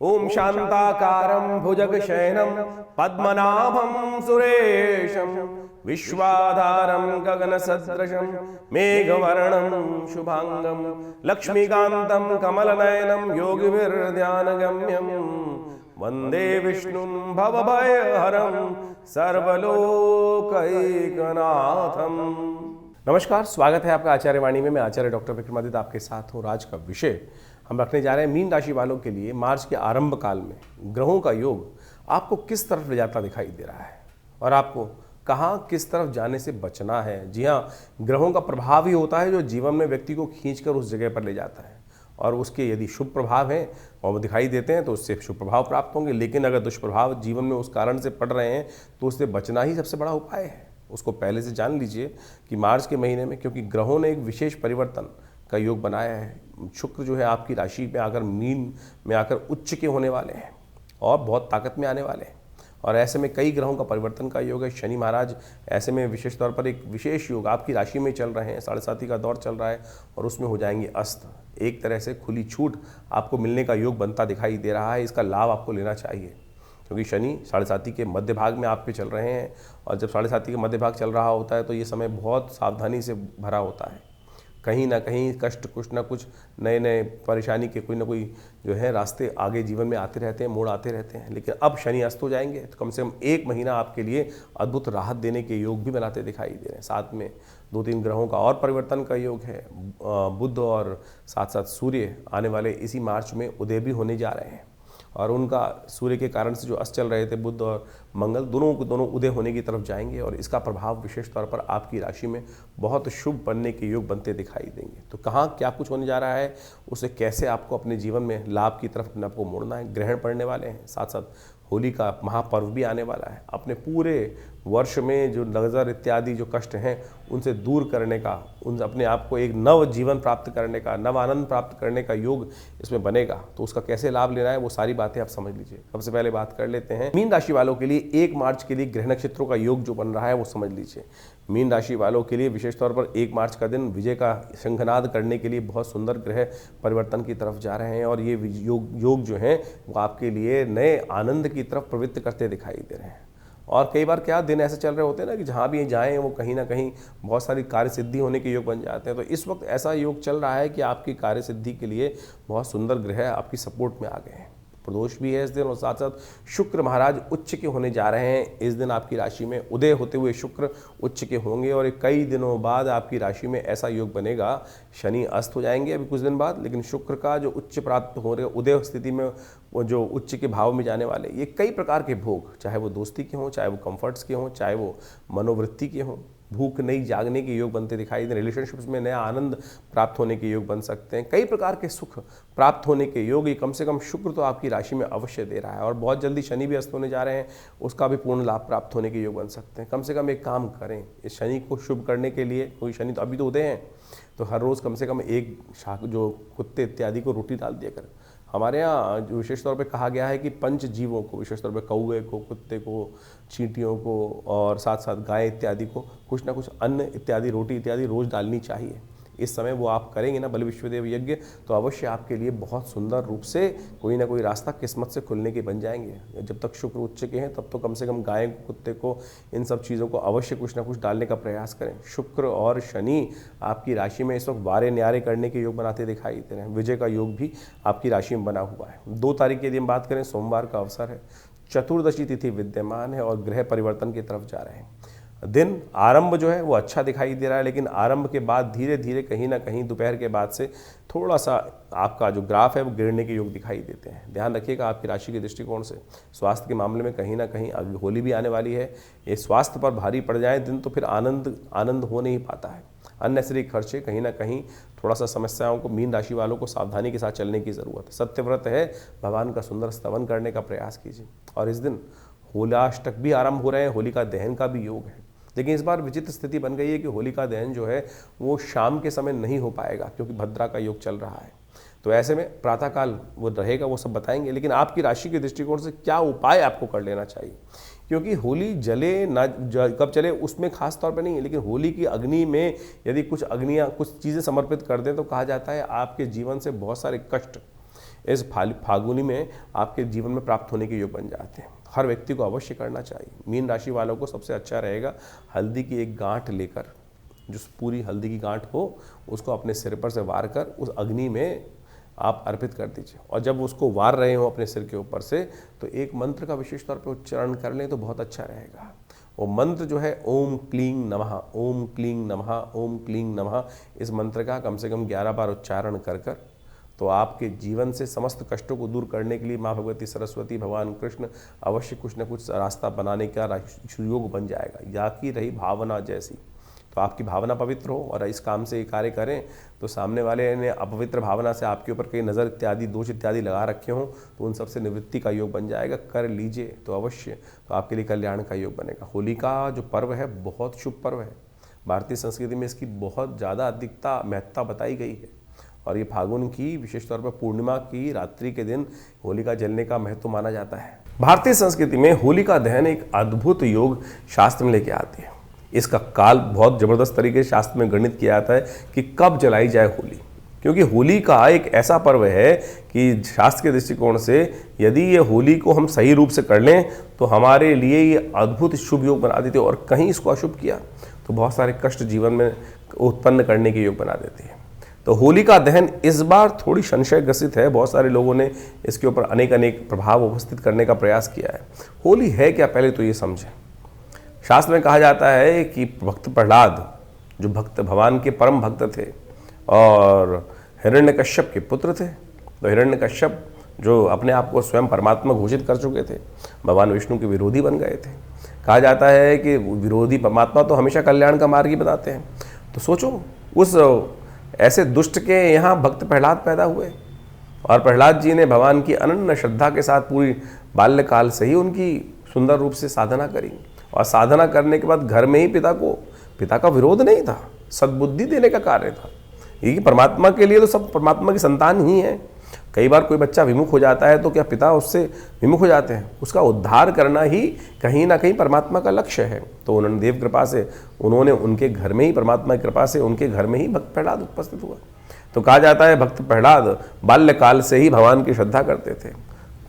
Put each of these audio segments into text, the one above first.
ओम शांताकारं भुजगशयनं पद्मनाभं सुरेशं विश्वाधारं गगनसदृशं मेघवर्णं शुभांगं लक्ष्मीकान्तं कमलनयनं योगिभिर्ध्यानगम्यं वंदे विष्णुं भवभयहरं सर्वलोकैकनाथं। नमस्कार, स्वागत है आपका आचार्य वाणी में। मैं आचार्य डॉक्टर विक्रमादित्य आपके साथ हूँ। आज का विषय हम रखने जा रहे हैं मीन राशि वालों के लिए मार्च के आरंभ काल में ग्रहों का योग आपको किस तरफ ले जाता दिखाई दे रहा है और आपको कहाँ किस तरफ जाने से बचना है। जी हाँ, ग्रहों का प्रभाव ही होता है जो जीवन में व्यक्ति को खींचकर उस जगह पर ले जाता है और उसके यदि शुभ प्रभाव हैं और वो दिखाई देते हैं तो उससे शुभ प्रभाव प्राप्त होंगे, लेकिन अगर दुष्प्रभाव जीवन में उस कारण से पड़ रहे हैं तो उससे बचना ही सबसे बड़ा उपाय है। उसको पहले से जान लीजिए कि मार्च के महीने में, क्योंकि ग्रहों ने एक विशेष परिवर्तन का योग बनाया है। शुक्र जो है आपकी राशि में आकर मीन में आकर उच्च के होने वाले हैं और बहुत ताकत में आने वाले हैं और ऐसे में कई ग्रहों का परिवर्तन का योग है। शनि महाराज ऐसे में विशेष तौर पर एक विशेष योग आपकी राशि में चल रहे हैं, 7.5 का दौर चल रहा है और उसमें हो जाएंगे अस्त। एक तरह से खुली छूट आपको मिलने का योग बनता दिखाई दे रहा है। इसका लाभ आपको लेना चाहिए क्योंकि शनि 7.5 के मध्य भाग में आप पे चल रहे हैं और जब 7.5 के मध्य भाग चल रहा होता है तो ये समय बहुत सावधानी से भरा होता है। कहीं ना कहीं कष्ट, कुछ ना कुछ नए नए परेशानी के कोई ना कोई जो है रास्ते आगे जीवन में आते रहते हैं, मोड़ आते रहते हैं। लेकिन अब शनि अस्त हो जाएंगे तो कम से कम एक महीना आपके लिए अद्भुत राहत देने के योग भी बनाते दिखाई दे रहे हैं। साथ में 2-3 ग्रहों का और परिवर्तन का योग है। बुध और साथ साथ सूर्य आने वाले इसी मार्च में उदय भी होने जा रहे हैं और उनका सूर्य के कारण से जो अस्त चल रहे थे बुध और मंगल दोनों उदय होने की तरफ जाएंगे और इसका प्रभाव विशेष तौर पर आपकी राशि में बहुत शुभ बनने के योग बनते दिखाई देंगे। तो कहाँ क्या कुछ होने जा रहा है, उसे कैसे आपको अपने जीवन में लाभ की तरफ अपने आपको मोड़ना है। ग्रहण पड़ने वाले हैं, साथ साथ होली का महापर्व भी आने वाला है। अपने पूरे वर्ष में जो नज़र इत्यादि जो कष्ट हैं उनसे दूर करने का, उन अपने आप को एक नव जीवन प्राप्त करने का, नव आनंद प्राप्त करने का योग इसमें बनेगा। तो उसका कैसे लाभ लेना है वो सारी बातें आप समझ लीजिए। सबसे पहले बात कर लेते हैं मीन राशि वालों के लिए 1 मार्च के लिए ग्रह नक्षत्रों का योग जो बन रहा है वो समझ लीजिए। मीन राशि वालों के लिए विशेष तौर पर 1 मार्च का दिन विजय का शंखनाद करने के लिए बहुत सुंदर ग्रह परिवर्तन की तरफ जा रहे हैं और ये योग जो हैं वो आपके लिए नए आनंद की तरफ प्रवृत्त करते दिखाई दे रहे हैं। और कई बार क्या दिन ऐसे चल रहे होते हैं ना कि जहाँ भी जाएं वो कहीं ना कहीं बहुत सारी कार्य सिद्धि होने के योग बन जाते हैं। तो इस वक्त ऐसा योग चल रहा है कि आपकी कार्य सिद्धि के लिए बहुत सुंदर ग्रह आपकी सपोर्ट में आ गए हैं। प्रदोष भी है इस दिन और साथ साथ शुक्र महाराज उच्च के होने जा रहे हैं। इस दिन आपकी राशि में उदय होते हुए शुक्र उच्च के होंगे और कई दिनों बाद आपकी राशि में ऐसा योग बनेगा। शनि अस्त हो जाएंगे अभी कुछ दिन बाद, लेकिन शुक्र का जो उच्च प्राप्त हो रहे उदय स्थिति में वो जो उच्च के भाव में जाने वाले ये कई प्रकार के भोग, चाहे वो दोस्ती के हों, चाहे वो कंफर्ट्स के हों, चाहे वो मनोवृत्ति के हों, भूख नहीं जागने के योग बनते दिखाई दे। रिलेशनशिप्स में नया आनंद प्राप्त होने के योग बन सकते हैं। कई प्रकार के सुख प्राप्त होने के योग ये कम से कम शुक्र तो आपकी राशि में अवश्य दे रहा है और बहुत जल्दी शनि भी अस्त होने जा रहे हैं, उसका भी पूर्ण लाभ प्राप्त होने के योग बन सकते हैं। कम से कम एक काम करें, इस शनि को शुभ करने के लिए, कोई शनि तो अभी तो उदय हैं, तो हर रोज़ कम से कम एक शाक जो कुत्ते इत्यादि को रोटी डाल दिया करें। हमारे यहाँ जो विशेष तौर पे कहा गया है कि पंच जीवों को, विशेष तौर पे कौवे को, कुत्ते को, चींटियों को और साथ साथ गाय इत्यादि को कुछ ना कुछ अन्न इत्यादि, रोटी इत्यादि रोज़ डालनी चाहिए। इस समय वो आप करेंगे ना बलि विश्वदेव यज्ञ, तो अवश्य आपके लिए बहुत सुंदर रूप से कोई ना कोई रास्ता किस्मत से खुलने के बन जाएंगे। जब तक शुक्र उच्च के हैं तब तो कम से कम गाय को, कुत्ते को, इन सब चीज़ों को अवश्य कुछ ना कुछ डालने का प्रयास करें। शुक्र और शनि आपकी राशि में इस वक्त वारे न्यारे करने के योग बनाते दिखाई दे रहे हैं। विजय का योग भी आपकी राशि में बना हुआ है। 2 तारीख की यदि हम बात करें, सोमवार का अवसर है, चतुर्दशी तिथि विद्यमान है और ग्रह परिवर्तन की तरफ जा रहे हैं। दिन आरंभ जो है वो अच्छा दिखाई दे रहा है, लेकिन आरंभ के बाद धीरे धीरे कहीं ना कहीं दोपहर के बाद से थोड़ा सा आपका जो ग्राफ है वो गिरने के योग दिखाई देते हैं। ध्यान रखिएगा आपकी राशि के दृष्टिकोण से स्वास्थ्य के मामले में कहीं ना कहीं अभी होली भी आने वाली है, ये स्वास्थ्य पर भारी पड़ जाए दिन तो फिर आनंद हो नहीं पाता है। अननेसरी खर्चे कहीं ना कहीं थोड़ा सा समस्याओं को मीन राशि वालों को सावधानी के साथ चलने की ज़रूरत है। सत्यव्रत है, भगवान का सुंदर स्तवन करने का प्रयास कीजिए। और इस दिन होलाष्टक भी आरंभ हो रहे हैं, होलिका दहन का भी योग है। लेकिन इस बार विचित्र स्थिति बन गई है कि होलिका दहन जो है वो शाम के समय नहीं हो पाएगा क्योंकि भद्रा का योग चल रहा है। तो ऐसे में प्रातःकाल वो रहेगा, वो सब बताएंगे। लेकिन आपकी राशि के दृष्टिकोण से क्या उपाय आपको कर लेना चाहिए, क्योंकि होली जले ना कब चले उसमें खास तौर पे नहीं है, लेकिन होली की अग्नि में यदि कुछ अग्नियाँ कुछ चीज़ें समर्पित कर दें तो कहा जाता है आपके जीवन से बहुत सारे कष्ट इस फाल्गुनी में आपके जीवन में प्राप्त होने के योग बन जाते हैं। हर व्यक्ति को अवश्य करना चाहिए। मीन राशि वालों को सबसे अच्छा रहेगा हल्दी की एक गांठ लेकर, जो पूरी हल्दी की गांठ हो उसको अपने सिर पर से वार कर उस अग्नि में आप अर्पित कर दीजिए। और जब उसको वार रहे हो अपने सिर के ऊपर से, तो एक मंत्र का विशेष तौर पर उच्चारण कर लें तो बहुत अच्छा रहेगा। वो मंत्र जो है ओम क्लीं नमः, ओम क्लीं नमः, ओम क्लीं नमः, इस मंत्र का कम से कम 11 बार उच्चारण कर तो आपके जीवन से समस्त कष्टों को दूर करने के लिए माँ भगवती सरस्वती, भगवान कृष्ण अवश्य कुछ न कुछ रास्ता बनाने का योग बन जाएगा। या की रही भावना जैसी, तो आपकी भावना पवित्र हो और इस काम से ये कार्य करें तो सामने वाले ने अपवित्र भावना से आपके ऊपर कई नज़र इत्यादि दोष इत्यादि लगा रखे हों तो उन सबसे निवृत्ति का योग बन जाएगा। कर लीजिए तो अवश्य तो आपके लिए कल्याण का योग बनेगा। होली का जो पर्व है बहुत शुभ पर्व है। भारतीय संस्कृति में इसकी बहुत ज़्यादा अधिकता महत्ता बताई गई है और ये फागुन की विशेष तौर पर पूर्णिमा की रात्रि के दिन होलिका जलने का महत्व माना जाता है। भारतीय संस्कृति में होलिका दहन एक अद्भुत योग शास्त्र में लेके आते हैं। इसका काल बहुत ज़बरदस्त तरीके से शास्त्र में गणित किया जाता है कि कब जलाई जाए होली, क्योंकि होली का एक ऐसा पर्व है कि शास्त्र के दृष्टिकोण से यदि ये होली को हम सही रूप से कर लें तो हमारे लिए ये अद्भुत शुभ योग बना देते हैं और कहीं इसको अशुभ किया तो बहुत सारे कष्ट जीवन में उत्पन्न करने के योग बना देते हैं। तो होलिका दहन इस बार थोड़ी संशय ग्रसित है। बहुत सारे लोगों ने इसके ऊपर अनेक प्रभाव उपस्थित करने का प्रयास किया है। होली है क्या, पहले तो ये समझें। शास्त्र में कहा जाता है कि भक्त प्रहलाद जो भक्त भगवान के परम भक्त थे और हिरण्यकश्यप के पुत्र थे, तो हिरण्यकश्यप जो अपने आप को स्वयं परमात्मा घोषित कर चुके थे, भगवान विष्णु के विरोधी बन गए थे। कहा जाता है कि विरोधी परमात्मा तो हमेशा कल्याण का मार्ग ही बताते हैं। तो सोचो उस ऐसे दुष्ट के यहाँ भक्त प्रहलाद पैदा हुए और प्रहलाद जी ने भगवान की अनन्य श्रद्धा के साथ पूरी बाल्यकाल से ही उनकी सुंदर रूप से साधना करी और साधना करने के बाद घर में ही पिता का विरोध नहीं था, सद्बुद्धि देने का कार्य था। ये परमात्मा के लिए तो सब परमात्मा की संतान ही है। कई बार कोई बच्चा विमुख हो जाता है तो क्या पिता उससे विमुख हो जाते हैं? उसका उद्धार करना ही कहीं ना कहीं परमात्मा का लक्ष्य है। तो उन्होंने देव कृपा से उन्होंने उनके घर में ही परमात्मा की कृपा से उनके घर में ही भक्त प्रहलाद उपस्थित हुआ। तो कहा जाता है भक्त प्रहलाद बाल्यकाल से ही भगवान की श्रद्धा करते थे।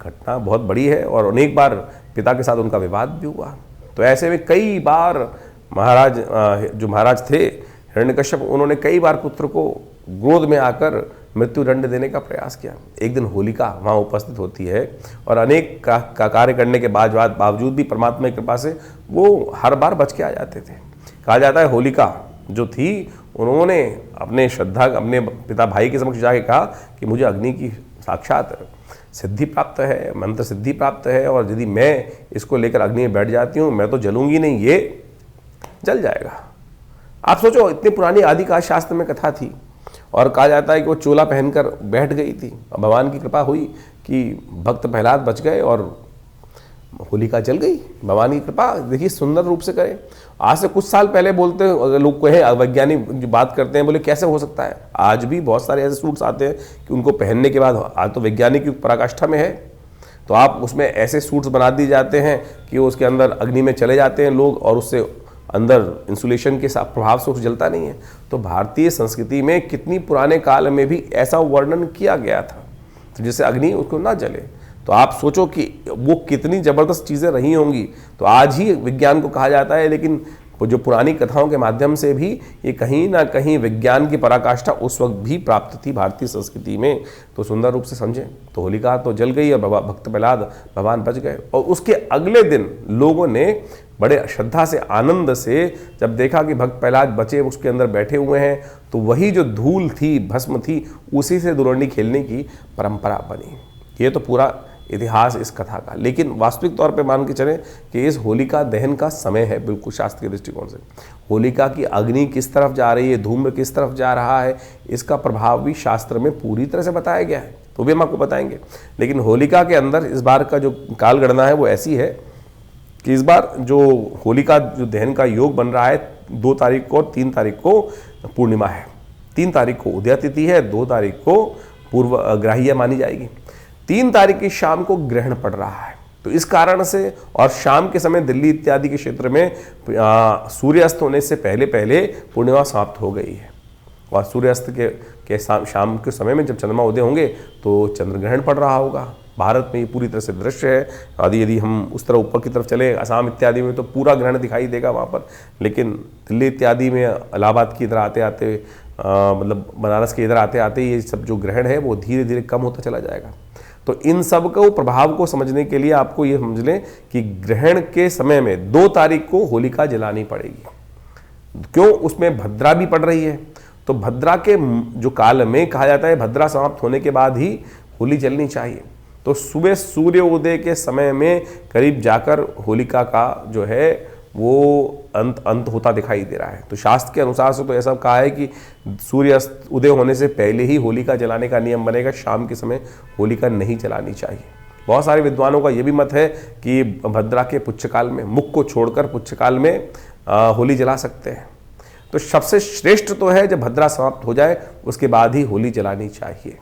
घटना बहुत बड़ी है और अनेक बार पिता के साथ उनका विवाद भी हुआ। तो ऐसे में कई बार महाराज थे हिरण्यकश्यप, उन्होंने कई बार पुत्र को क्रोध में आकर मृत्यु दंड देने का प्रयास किया। एक दिन होलिका वहाँ उपस्थित होती है और अनेक का कार्य करने के बावजूद भी परमात्मा की कृपा से वो हर बार बच के आ जाते थे। कहा जाता है होलिका जो थी उन्होंने अपने पिता भाई के समक्ष जाके कहा कि मुझे अग्नि की साक्षात सिद्धि प्राप्त है, मंत्र सिद्धि प्राप्त है और यदि मैं इसको लेकर अग्नि में बैठ जाती हूँ मैं तो जलूंगी नहीं, ये जल जाएगा। आप सोचो इतनी पुरानी आदिकाल शास्त्र में कथा थी और कहा जाता है कि वो चोला पहनकर बैठ गई थी। भगवान की कृपा हुई कि भक्त प्रहलाद बच गए और होलिका जल गई। भगवान की कृपा देखिए सुंदर रूप से करे। आज से कुछ साल पहले बोलते अगर लोग को है वैज्ञानिक जो बात करते हैं, बोले कैसे हो सकता है। आज भी बहुत सारे ऐसे सूट्स आते हैं कि उनको पहनने के बाद, आज तो वैज्ञानिक युग पराकाष्ठा में है, तो आप उसमें ऐसे सूट्स बना दिए जाते हैं कि उसके अंदर अग्नि में चले जाते हैं लोग और उससे अंदर इंसुलेशन के प्रभाव से जलता नहीं है। तो भारतीय संस्कृति में कितनी पुराने काल में भी ऐसा वर्णन किया गया था तो जिससे अग्नि उसको ना जले। तो आप सोचो कि वो कितनी ज़बरदस्त चीज़ें रही होंगी। तो आज ही विज्ञान को कहा जाता है, लेकिन जो पुरानी कथाओं के माध्यम से भी ये कहीं ना कहीं विज्ञान की पराकाष्ठा उस वक्त भी प्राप्त थी भारतीय संस्कृति में। तो सुंदर रूप से समझें। तो होलिका तो जल गई और भक्त प्रहलाद भगवान बच गए। और उसके अगले दिन लोगों ने बड़े श्रद्धा से आनंद से जब देखा कि भक्त प्रहलाद बचे उसके अंदर बैठे हुए हैं, तो वही जो धूल थी, भस्म थी, उसी से दुरंडी खेलने की परंपरा बनी। ये तो पूरा इतिहास इस कथा का। लेकिन वास्तविक तौर पे मान के चलें कि इस होलिका दहन का समय है बिल्कुल शास्त्र के दृष्टिकोण से। होलिका की अग्नि किस तरफ जा रही है, धूम्र किस तरफ जा रहा है, इसका प्रभाव भी शास्त्र में पूरी तरह से बताया गया है, तो भी हम आपको बताएंगे। लेकिन होलिका के अंदर इस बार का जो काल गणना है वो ऐसी है कि इस बार जो होलिका जो दहन का योग बन रहा है 2 तारीख को और 3 तारीख को पूर्णिमा है। 3 तारीख को उदया तिथि है, 2 तारीख को पूर्व ग्राह्य मानी जाएगी। 3 तारीख की शाम को ग्रहण पड़ रहा है, तो इस कारण से और शाम के समय दिल्ली इत्यादि के क्षेत्र में सूर्यास्त होने से पहले पहले पूर्णिमा समाप्त हो गई है और सूर्यास्त के कि शाम के समय में जब चंद्रमा उदय होंगे तो चंद्र ग्रहण पड़ रहा होगा। भारत में ये पूरी तरह से दृश्य है। यदि हम उस तरह ऊपर की तरफ चले असम इत्यादि में तो पूरा ग्रहण दिखाई देगा वहाँ पर, लेकिन दिल्ली इत्यादि में इलाहाबाद की इधर आते आते मतलब बनारस के इधर आते आते ये सब जो ग्रहण है वो धीरे धीरे कम होता चला जाएगा। तो इन सब को प्रभाव को समझने के लिए आपको ये समझ लें कि ग्रहण के समय में 2 तारीख को होलिका जलानी पड़ेगी। क्यों? उसमें भद्रा भी पड़ रही है, तो भद्रा के जो काल में कहा जाता है भद्रा समाप्त होने के बाद ही होली जलनी चाहिए। तो सुबह सूर्योदय के समय में करीब जाकर होलिका का जो है वो अंत होता दिखाई दे रहा है। तो शास्त्र के अनुसार से तो ऐसा कहा है कि सूर्य उदय होने से पहले ही होलिका जलाने का नियम बनेगा, शाम के समय होलिका नहीं जलानी चाहिए। बहुत सारे विद्वानों का ये भी मत है कि भद्रा के पुच्छकाल में, मुख को छोड़कर पुच्छकाल में होली जला सकते हैं। तो सबसे श्रेष्ठ तो है जब भद्रा समाप्त हो जाए उसके बाद ही होली जलानी चाहिए,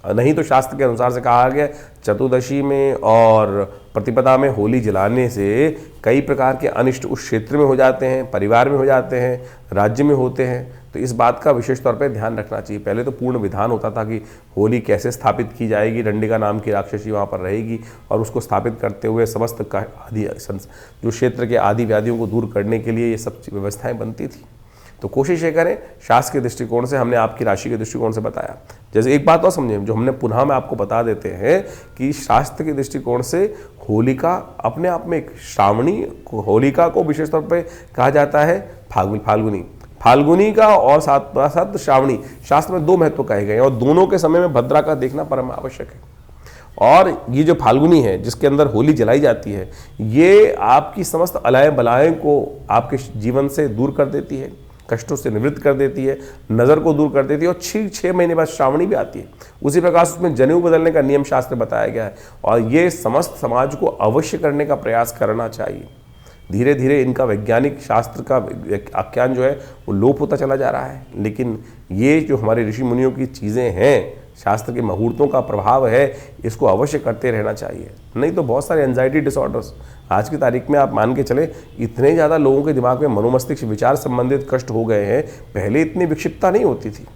नहीं तो शास्त्र के अनुसार से कहा गया चतुर्दशी में और प्रतिपदा में होली जलाने से कई प्रकार के अनिष्ट उस क्षेत्र में हो जाते हैं, परिवार में हो जाते हैं, राज्य में होते हैं। तो इस बात का विशेष तौर पर ध्यान रखना चाहिए। पहले तो पूर्ण विधान होता था कि होली कैसे स्थापित की जाएगी, डंडिका नाम की राक्षसी वहाँ पर रहेगी और उसको स्थापित करते हुए समस्त जो क्षेत्र के आदि व्याधियों को दूर करने के लिए ये सब व्यवस्थाएँ बनती थी। तो कोशिश ये करें, शास्त्र के दृष्टिकोण से हमने आपकी राशि के दृष्टिकोण से बताया। जैसे एक बात और समझें जो हमने पुनः में आपको बता देते हैं कि शास्त्र के दृष्टिकोण से होलिका अपने आप में एक श्रावणी, होलिका को विशेष तौर पे कहा जाता है फाल्गुनी का और साथ साथ श्रावणी, शास्त्र में 2 महत्व कहे गए हैं और दोनों के समय में भद्रा का देखना परम आवश्यक है। और ये जो फाल्गुनी है जिसके अंदर होली जलाई जाती है, ये आपकी समस्त अलाय बलाएं को आपके जीवन से दूर कर देती है, कष्टों से निवृत्त कर देती है, नज़र को दूर कर देती है। और 6 महीने बाद श्रावणी भी आती है। उसी प्रकार से उसमें जनेऊ बदलने का नियम शास्त्र बताया गया है और ये समस्त समाज को अवश्य करने का प्रयास करना चाहिए। धीरे धीरे इनका वैज्ञानिक शास्त्र का आख्यान जो है वो लोप होता चला जा रहा है, लेकिन ये जो हमारे ऋषि मुनियों की चीज़ें हैं, शास्त्र के मुहूर्तों का प्रभाव है, इसको अवश्य करते रहना चाहिए। नहीं तो बहुत सारे एंजाइटी डिसऑर्डर्स आज की तारीख में आप मान के चले इतने ज़्यादा लोगों के दिमाग में मनोमस्तिष्क विचार संबंधित कष्ट हो गए हैं, पहले इतनी विक्षिप्तता नहीं होती थी।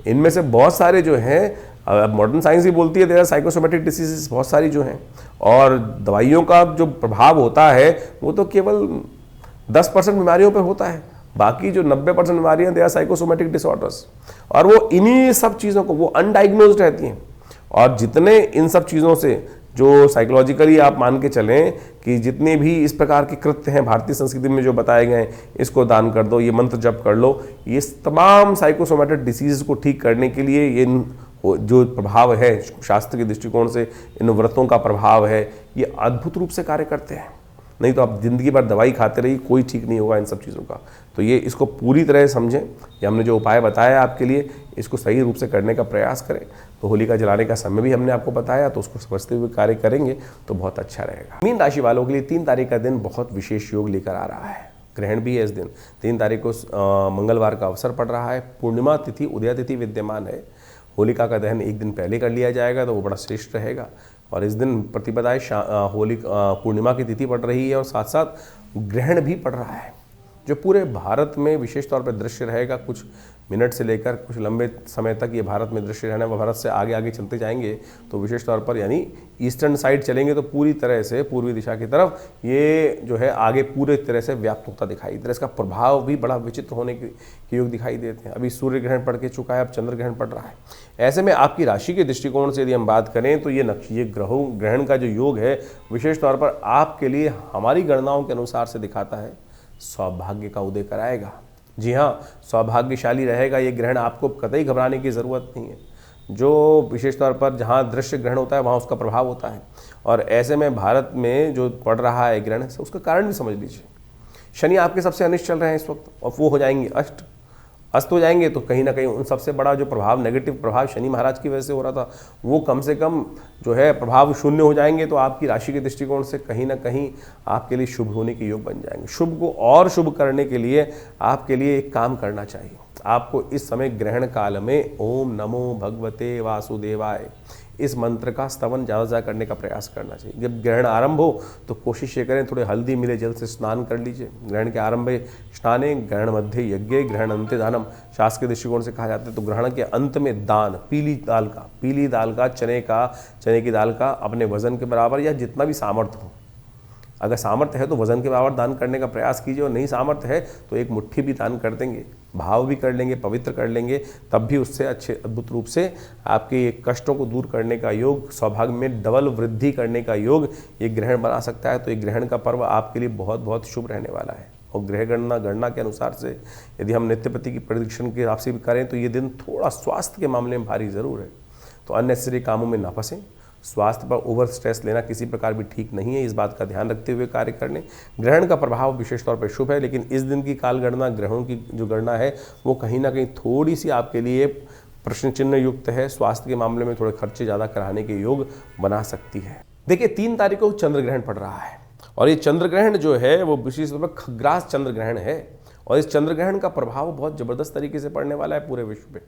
इनमें से बहुत सारे जो हैं मॉडर्न साइंस ही बोलती है देयर आर साइकोसोमेटिक डिसीजेस बहुत सारी जो हैं, और दवाइयों का जो प्रभाव होता है वो तो केवल 10% बीमारियों पर होता है, बाकी जो 90% बीमारियां दे आर साइकोसोमेटिक डिसऑर्डर्स, और वो इन्हीं सब चीज़ों को वो अनडायग्नोज्ड रहती हैं। और जितने इन सब चीज़ों से जो साइकोलॉजिकली आप मान के चलें कि जितने भी इस प्रकार के कृत्य हैं भारतीय संस्कृति में जो बताए गए हैं, इसको दान कर दो, ये मंत्र जप कर लो, ये तमाम साइकोसोमेटिक डिसीज़ को ठीक करने के लिए ये जो प्रभाव है शास्त्र के दृष्टिकोण से, इन व्रतों का प्रभाव है, ये अद्भुत रूप से कार्य करते हैं। नहीं तो आप जिंदगी भर दवाई खाते रहिए, कोई ठीक नहीं होगा इन सब चीज़ों का। तो ये इसको पूरी तरह समझें, ये हमने जो उपाय बताया आपके लिए इसको सही रूप से करने का प्रयास करें। तो होलिका जलाने का समय भी हमने आपको बताया, तो उसको समझते हुए कार्य करेंगे तो बहुत अच्छा रहेगा। मीन राशि वालों के लिए 3 तारीख का दिन बहुत विशेष योग लेकर आ रहा है। ग्रहण भी है इस दिन, 3 तारीख को मंगलवार का अवसर पड़ रहा है, पूर्णिमा तिथि उदया तिथि विद्यमान है। होलिका का दहन एक दिन पहले कर लिया जाएगा तो वो बड़ा श्रेष्ठ रहेगा। और इस दिन प्रतिपदाएँ पूर्णिमा की तिथि पड़ रही है और साथ साथ ग्रहण भी पड़ रहा है, जो पूरे भारत में विशेष तौर पर दृश्य रहेगा। कुछ मिनट से लेकर कुछ लंबे समय तक ये भारत में दृश्य रहना, भारत से आगे आगे चलते जाएंगे तो विशेष तौर पर यानी ईस्टर्न साइड चलेंगे तो पूरी तरह से पूर्वी दिशा की तरफ ये जो है आगे पूरे तरह से व्याप्त होता दिखाई दे रहा है। इसका प्रभाव भी बड़ा विचित्र होने के योग दिखाई देते हैं। अभी सूर्य ग्रहण पड़ के चुका है, अब चंद्र ग्रहण पड़ रहा है। ऐसे में आपकी राशि के दृष्टिकोण से यदि हम बात करें तो ये ग्रहण का जो योग है विशेष तौर पर आपके लिए हमारी गणनाओं के अनुसार से दिखाता है सौभाग्य का उदय कराएगा। जी हाँ, सौभाग्यशाली रहेगा ये ग्रहण, आपको कतई घबराने की ज़रूरत नहीं है। जो विशेष तौर पर जहाँ दृश्य ग्रहण होता है वहाँ उसका प्रभाव होता है, और ऐसे में भारत में जो पड़ रहा है ग्रहण से उसका कारण भी समझ लीजिए। शनि आपके सबसे अनिष्ट चल रहे हैं इस वक्त, और वो हो जाएंगे अस्त हो जाएंगे, तो कहीं ना कहीं उन सबसे बड़ा जो प्रभाव, नेगेटिव प्रभाव शनि महाराज की वजह से हो रहा था, वो कम से कम जो है प्रभाव शून्य हो जाएंगे। तो आपकी राशि के दृष्टिकोण से कहीं ना कहीं आपके लिए शुभ होने के योग बन जाएंगे। शुभ को और शुभ करने के लिए आपके लिए एक काम करना चाहिए। आपको इस समय ग्रहण काल में ओम नमो भगवते वासुदेवाय इस मंत्र का स्तवन ज़्यादा से ज़्यादा करने का प्रयास करना चाहिए। जब ग्रहण आरंभ हो तो कोशिश ये करें थोड़े हल्दी मिले जल से स्नान कर लीजिए। ग्रहण के आरंभे स्नाने, ग्रहण मध्य यज्ञ, ग्रहण अंत्य दानम, शास्त्र के दृष्टिकोण से कहा जाता है। तो ग्रहण के अंत में दान, पीली दाल का, चने की दाल का अपने वजन के बराबर या जितना भी सामर्थ्य हो, अगर सामर्थ्य है तो वजन के बराबर दान करने का प्रयास कीजिए, और नहीं सामर्थ्य है तो एक मुट्ठी भी दान कर देंगे, भाव भी कर लेंगे, पवित्र कर लेंगे, तब भी उससे अच्छे अद्भुत रूप से आपके कष्टों को दूर करने का योग, सौभाग्य में डबल वृद्धि करने का योग ये ग्रहण बना सकता है। तो ये ग्रहण का पर्व आपके लिए बहुत बहुत शुभ रहने वाला है। और ग्रह गणना के अनुसार से यदि हम नित्यपति की प्रेडिक्शन के हिसाब से भी करें तो ये दिन थोड़ा स्वास्थ्य के मामले में भारी ज़रूर है। तो अननेसेसरी कामों में ना फंसें। स्वास्थ्य पर ओवर स्ट्रेस लेना किसी प्रकार भी ठीक नहीं है, इस बात का ध्यान रखते हुए कार्य कर लें। ग्रहण का प्रभाव विशेष तौर पर शुभ है, लेकिन इस दिन की काल गणना, ग्रहों की जो गणना है वो कहीं ना कहीं थोड़ी सी आपके लिए प्रश्न चिन्ह युक्त है। स्वास्थ्य के मामले में थोड़े खर्चे ज़्यादा कराने के योग बना सकती है। देखिए 3 तारीख को चंद्र ग्रहण पड़ रहा है, और ये चंद्र ग्रहण जो है वो विशेष तौर पर खग्रास चंद्र ग्रहण है, और इस चंद्र ग्रहण का प्रभाव बहुत ज़बरदस्त तरीके से पड़ने वाला है पूरे विश्व पे।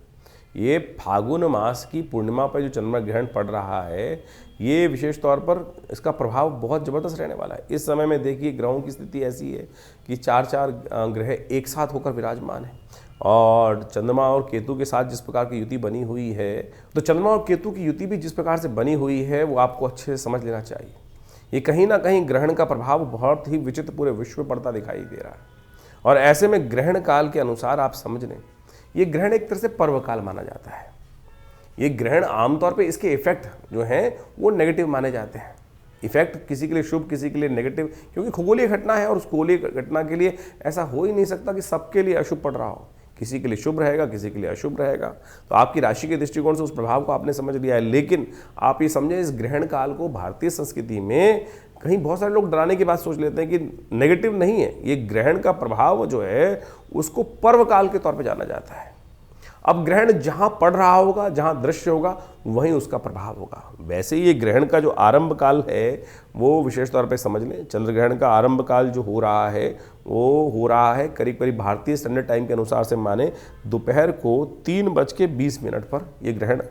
ये फागुन मास की पूर्णिमा पर जो चंद्र ग्रहण पड़ रहा है, ये विशेष तौर पर इसका प्रभाव बहुत ज़बरदस्त रहने वाला है। इस समय में देखिए ग्रहों की स्थिति ऐसी है कि 4 ग्रह एक साथ होकर विराजमान हैं, और चंद्रमा और केतु के साथ जिस प्रकार की युति बनी हुई है, तो चंद्रमा और केतु की युति भी जिस प्रकार से बनी हुई है वो आपको अच्छे से समझ लेना चाहिए। ये कहीं ना कहीं ग्रहण का प्रभाव बहुत ही विचित्र पूरे विश्व में पड़ता दिखाई दे रहा है, और ऐसे में ग्रहण काल के अनुसार आप समझ लें ये ग्रहण एक तरह से पर्व काल माना जाता है। ये ग्रहण आमतौर पे इसके इफेक्ट जो हैं वो नेगेटिव माने जाते हैं। इफेक्ट किसी के लिए शुभ, किसी के लिए नेगेटिव, क्योंकि खगोलीय घटना है और उस खगोलीय घटना के लिए ऐसा हो ही नहीं सकता कि सबके लिए अशुभ पड़ रहा हो। किसी के लिए शुभ रहेगा, किसी के लिए अशुभ रहेगा। तो आपकी राशि के दृष्टिकोण से उस प्रभाव को आपने समझ लिया है, लेकिन आप ये समझें इस ग्रहण काल को भारतीय संस्कृति में कहीं बहुत सारे लोग डराने की बात सोच लेते हैं कि नेगेटिव नहीं है। ये ग्रहण का प्रभाव जो है उसको पर्व काल के तौर पे जाना जाता है। अब ग्रहण जहां पड़ रहा होगा, जहां दृश्य होगा, वहीं उसका प्रभाव होगा। वैसे ये ग्रहण का जो आरंभ काल है वो विशेष तौर पे समझ लें। चंद्र ग्रहण का आरंभ काल जो हो रहा है वो हो रहा है करीब करीब भारतीय स्टैंडर्ड टाइम के अनुसार से माने दोपहर को 3:20 पर ये ग्रहण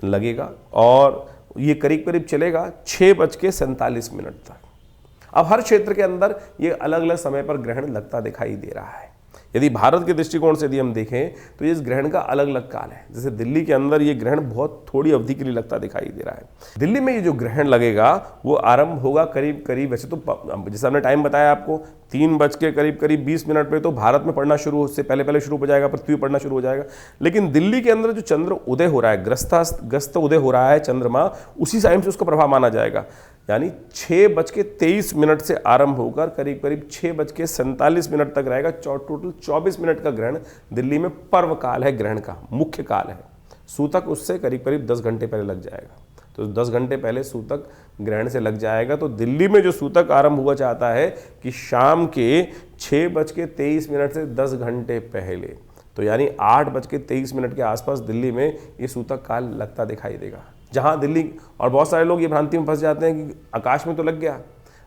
लगेगा, और ये करीब करीब चलेगा 6:47 तक। अब हर क्षेत्र के अंदर ये अलग अलग समय पर ग्रहण लगता दिखाई दे रहा है। यदि भारत के दृष्टिकोण से यदि हम देखें तो इस ग्रहण का अलग अलग काल है। जैसे दिल्ली के अंदर ये ग्रहण बहुत थोड़ी अवधि के लिए लगता दिखाई दे रहा है। दिल्ली में ये जो ग्रहण लगेगा वो आरंभ होगा करीब करीब, वैसे तो जैसे हमने टाइम बताया आपको 3:20 पे तो भारत में पड़ना शुरू, उससे पहले शुरू हो जाएगा, पृथ्वी पड़ना शुरू हो जाएगा। लेकिन दिल्ली के अंदर जो चंद्र उदय हो रहा है, ग्रस्त उदय हो रहा है चंद्रमा, उसी टाइम से उसका प्रभाव माना जाएगा। यानी 6:23 से आरंभ होकर करीब करीब 6:47 तक रहेगा। टोटल 24 मिनट का ग्रहण दिल्ली में पर्व काल है, ग्रहण का मुख्य काल है। सूतक उससे करीब करीब 10 घंटे पहले लग जाएगा। तो 10 घंटे पहले सूतक ग्रहण से लग जाएगा। तो दिल्ली में जो सूतक आरंभ हुआ चाहता है कि शाम के 6:23 से 10 घंटे पहले, तो यानी 8:23 के आसपास दिल्ली में ये सूतक काल लगता दिखाई देगा। जहाँ दिल्ली, और बहुत सारे लोग ये भ्रांति में फंस जाते हैं कि आकाश में तो लग गया,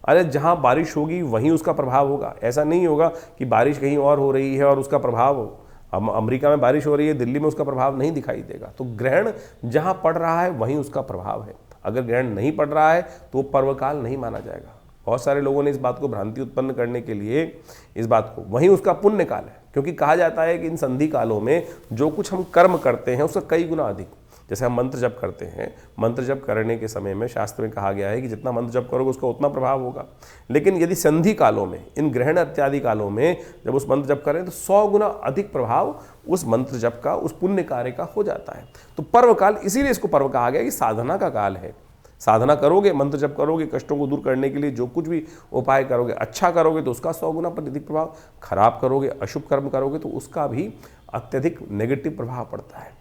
अरे जहाँ बारिश होगी वहीं उसका प्रभाव होगा। ऐसा नहीं होगा कि बारिश कहीं और हो रही है और उसका प्रभाव हो। अमेरिका में बारिश हो रही है, दिल्ली में उसका प्रभाव नहीं दिखाई देगा। तो ग्रहण जहाँ पड़ रहा है वहीं उसका प्रभाव है। अगर ग्रहण नहीं पड़ रहा है तो पर्वकाल नहीं माना जाएगा। बहुत सारे लोगों ने इस बात को भ्रांति उत्पन्न करने के लिए इस बात को, वहीं उसका पुण्य काल है। क्योंकि कहा जाता है कि इन संधि कालों में जो कुछ हम कर्म करते हैं उसका कई गुना अधिक, जैसे हम मंत्र जप करते हैं, मंत्र जप करने के समय में शास्त्र में कहा गया है कि जितना मंत्र जप करोगे उसका उतना प्रभाव होगा। लेकिन यदि संधि कालों में, इन ग्रहण इत्यादि कालों में जब उस मंत्र जप करें तो 100 गुना अधिक प्रभाव उस मंत्र जप का, उस पुण्य कार्य का हो जाता है। तो पर्व काल, इसीलिए इसको पर्व कहा गया कि साधना का काल है। साधना करोगे, मंत्र जप करोगे, कष्टों को दूर करने के लिए जो कुछ भी उपाय करोगे, अच्छा करोगे तो उसका 100 गुना पर अधिक प्रभाव, खराब करोगे, अशुभ कर्म करोगे तो उसका भी अत्यधिक नेगेटिव प्रभाव पड़ता है।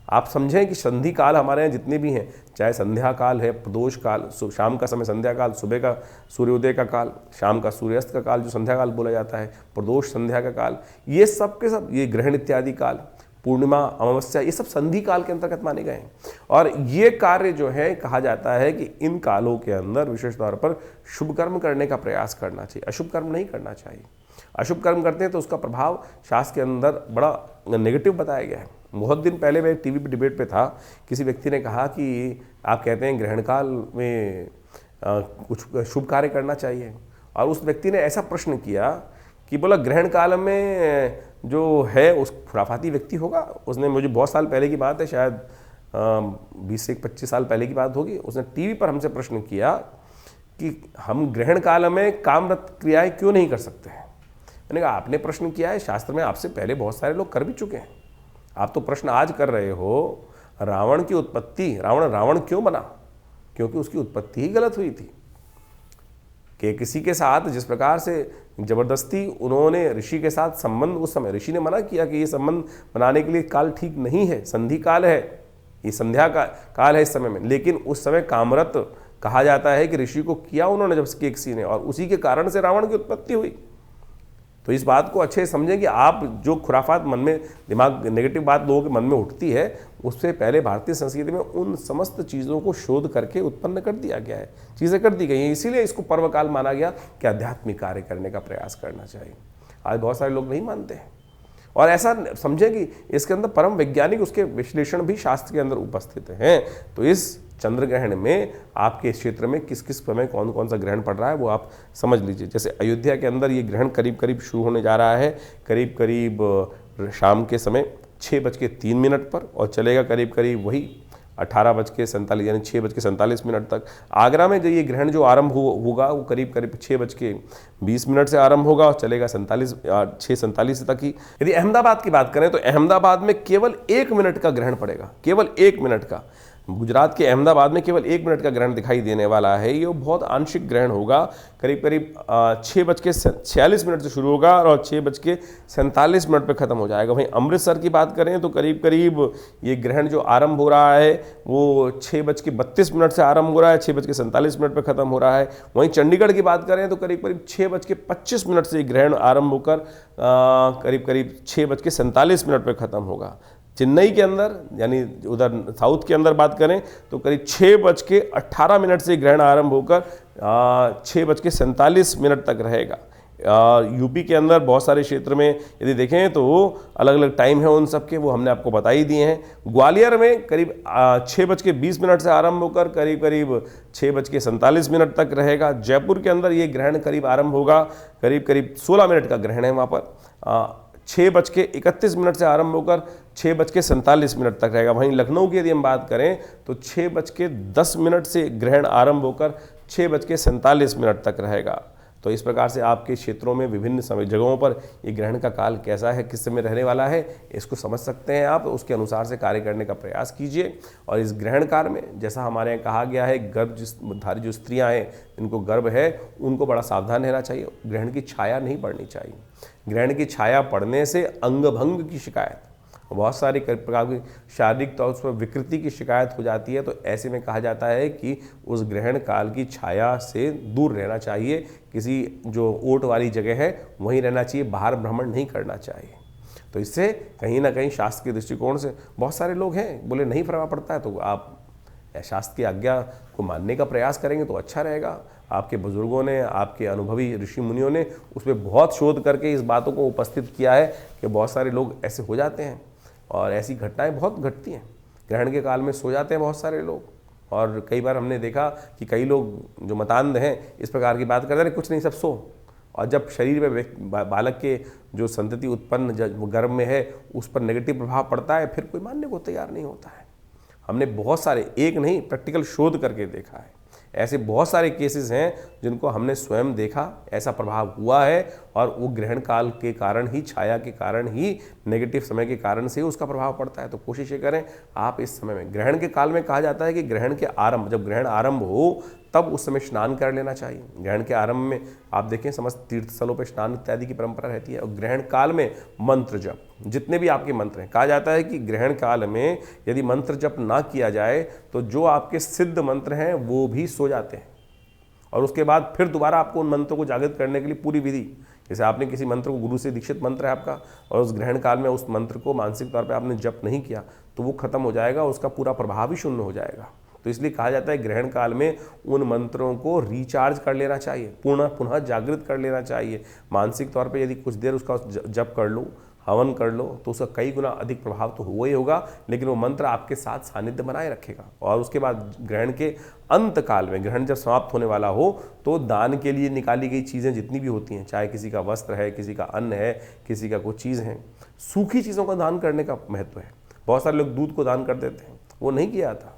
आप समझें कि संधि काल हमारे यहाँ जितने भी हैं, चाहे संध्या काल है, प्रदोष काल, शाम का समय संध्या काल, सुबह का सूर्योदय का काल, शाम का सूर्यास्त का काल जो संध्या काल बोला जाता है, प्रदोष संध्या का काल, ये सब के सब, ये ग्रहण इत्यादि काल, पूर्णिमा, अमावस्या, ये सब संधि काल के अंतर्गत माने गए हैं। और ये कार्य जो है कहा जाता है कि इन कालों के अंदर विशेष तौर पर शुभ कर्म करने का प्रयास करना चाहिए, अशुभ कर्म नहीं करना चाहिए। अशुभ कर्म करते हैं तो उसका प्रभाव शास्त्र के अंदर बड़ा नेगेटिव बताया गया है। बहुत दिन पहले मैं टीवी पे डिबेट पे था, किसी व्यक्ति ने कहा कि आप कहते हैं ग्रहण काल में कुछ शुभ कार्य करना चाहिए, और उस व्यक्ति ने ऐसा प्रश्न किया कि बोला ग्रहण काल में जो है उस खुराफाती व्यक्ति होगा। उसने, मुझे बहुत साल पहले की बात है, शायद 20 से 25 साल पहले की बात होगी, उसने टीवी पर हमसे प्रश्न किया कि हम ग्रहण काल में कामरत क्रियाएं क्यों नहीं कर सकते हैं। मैंने कहा आपने प्रश्न किया है, शास्त्र में आपसे पहले बहुत सारे लोग कर भी चुके हैं, आप तो प्रश्न आज कर रहे हो। रावण की उत्पत्ति, रावण क्यों बना? क्योंकि उसकी उत्पत्ति ही गलत हुई थी कि किसी के साथ जिस प्रकार से जबरदस्ती उन्होंने ऋषि के साथ संबंध, उस समय ऋषि ने मना किया कि ये संबंध बनाने के लिए काल ठीक नहीं है, संधि काल है, ये संध्या का काल है इस समय में, लेकिन उस समय कामरत कहा जाता है कि ऋषि को किया उन्होंने जब किसी ने, और उसी के कारण से रावण की उत्पत्ति हुई। तो इस बात को अच्छे से समझें कि आप जो खुराफात मन में, दिमाग नेगेटिव बात लोगों के मन में उठती है, उससे पहले भारतीय संस्कृति में उन समस्त चीज़ों को शोध करके उत्पन्न कर दिया गया है, चीज़ें कर दी गई हैं। इसीलिए इसको पर्वकाल माना गया कि आध्यात्मिक कार्य करने का प्रयास करना चाहिए। आज बहुत सारे लोग नहीं मानते हैं, और ऐसा समझें कि इसके अंदर परम वैज्ञानिक उसके विश्लेषण भी शास्त्र के अंदर उपस्थित हैं। तो इस चंद्र ग्रहण में आपके क्षेत्र में किस किस समय कौन कौन सा ग्रहण पड़ रहा है वो आप समझ लीजिए। जैसे अयोध्या के अंदर ये ग्रहण करीब करीब शुरू होने जा रहा है, करीब करीब शाम के समय 6:03 पर, और चलेगा करीब करीब वही 18:47 यानी 6:47 तक। आगरा में जो ये ग्रहण जो आरंभ होगा वो करीब करीब 6:20 से आरंभ होगा और चलेगा 6:47 तक ही। यदि अहमदाबाद की बात करें तो अहमदाबाद में केवल 1 मिनट का ग्रहण पड़ेगा, केवल 1 मिनट का। गुजरात के अहमदाबाद में केवल 1 मिनट का ग्रहण दिखाई देने वाला है। ये बहुत आंशिक ग्रहण होगा, करीब करीब 6:46 से शुरू होगा और 6:47 पर खत्म हो जाएगा। वहीं अमृतसर की बात करें तो करीब करीब ये ग्रहण जो आरंभ हो रहा है वो 6:32 से आरंभ हो रहा है, 6:47 पर खत्म हो रहा है। वहीं चंडीगढ़ की बात करें तो करीब करीब 6:25 से ग्रहण आरंभ होकर करीब करीब 6:47 पर खत्म होगा। चेन्नई के अंदर यानी उधर साउथ के अंदर बात करें तो करीब 6:18 से ग्रहण आरंभ होकर 6:47 तक रहेगा। यूपी के अंदर बहुत सारे क्षेत्र में यदि देखें तो अलग अलग टाइम है उन सब के, वो हमने आपको बता ही दिए हैं। ग्वालियर में करीब 6:20 से आरंभ होकर करीब करीब 6:47 तक रहेगा। जयपुर के अंदर ये ग्रहण करीब आरंभ होगा, करीब करीब 16 मिनट का ग्रहण है वहाँ पर। 6:31 से आरंभ होकर 6:47 तक रहेगा। वहीं लखनऊ की यदि हम बात करें तो 6:10 से ग्रहण आरंभ होकर 6:47 तक रहेगा। तो इस प्रकार से आपके क्षेत्रों में विभिन्न समय जगहों पर ये ग्रहण का काल कैसा है, किस समय रहने वाला है, इसको समझ सकते हैं आप। उसके अनुसार से कार्य करने का प्रयास कीजिए। और इस ग्रहण काल में जैसा हमारे यहाँ कहा गया है, गर्भधारी जो स्त्रियाँ हैं जिनको गर्भ है उनको बड़ा सावधान रहना चाहिए। ग्रहण की छाया नहीं पड़नी चाहिए। ग्रहण की छाया पड़ने से अंगभंग की शिकायत, बहुत सारी प्रकार की शारीरिक तौर पर विकृति की शिकायत हो जाती है। तो ऐसे में कहा जाता है कि उस ग्रहण काल की छाया से दूर रहना चाहिए। किसी जो ओट वाली जगह है वहीं रहना चाहिए, बाहर भ्रमण नहीं करना चाहिए। तो इससे कहीं ना कहीं शास्त्र के दृष्टिकोण से बहुत सारे लोग हैं बोले नहीं प्रभाव पड़ता है, तो आप शास्त्र की आज्ञा को मानने का प्रयास करेंगे तो अच्छा रहेगा। आपके बुजुर्गों ने, आपके अनुभवी ऋषि मुनियों ने उस पर बहुत शोध करके इस बातों को उपस्थित किया है कि बहुत सारे लोग ऐसे हो जाते हैं और ऐसी घटनाएं बहुत घटती हैं। ग्रहण के काल में सो जाते हैं बहुत सारे लोग, और कई बार हमने देखा कि कई लोग जो मतान्ध हैं इस प्रकार की बात करते हैं, कुछ नहीं सब सो। और जब शरीर में बालक के जो संतति उत्पन्न गर्भ में है उस पर नेगेटिव प्रभाव पड़ता है, फिर कोई मानने को तैयार नहीं होता है। हमने बहुत सारे, एक नहीं, प्रैक्टिकल शोध करके देखा है। ऐसे बहुत सारे केसेस हैं जिनको हमने स्वयं देखा, ऐसा प्रभाव हुआ है, और वो ग्रहण काल के कारण ही, छाया के कारण ही, नेगेटिव समय के कारण से उसका प्रभाव पड़ता है। तो कोशिश ये करें आप इस समय में, ग्रहण के काल में कहा जाता है कि ग्रहण के आरंभ, जब ग्रहण आरंभ हो तब उस समय स्नान कर लेना चाहिए। ग्रहण के आरंभ में आप देखें समस्त तीर्थ स्थलों पर स्नान इत्यादि की परंपरा रहती है। और ग्रहण काल में मंत्र जप, जितने भी आपके मंत्र हैं, कहा जाता है कि ग्रहण काल में यदि मंत्र जप ना किया जाए तो जो आपके सिद्ध मंत्र हैं वो भी सो जाते हैं। और उसके बाद फिर दोबारा आपको उन मंत्रों को जागृत करने के लिए पूरी विधि, जैसे आपने किसी मंत्र को, गुरु से दीक्षित मंत्र है आपका, और उस ग्रहण काल में उस मंत्र को मानसिक तौर पे आपने जप नहीं किया तो वो खत्म हो जाएगा, उसका पूरा प्रभाव ही शून्य हो जाएगा। तो इसलिए कहा जाता है ग्रहण काल में उन मंत्रों को रिचार्ज कर लेना चाहिए, पुनः जागृत कर लेना चाहिए। मानसिक तौर पे यदि कुछ देर उसका जप कर लो, हवन कर लो, तो उसका कई गुना अधिक प्रभाव तो हुआ ही होगा, लेकिन वो मंत्र आपके साथ सानिध्य बनाए रखेगा। और उसके बाद ग्रहण के अंत काल में, ग्रहण जब समाप्त होने वाला हो, तो दान के लिए निकाली गई चीज़ें जितनी भी होती हैं, चाहे किसी का वस्त्र है, किसी का अन्न है, किसी का कोई चीज़ है, सूखी चीज़ों का दान करने का महत्व है। बहुत सारे लोग दूध को दान कर देते हैं, वो नहीं किया था।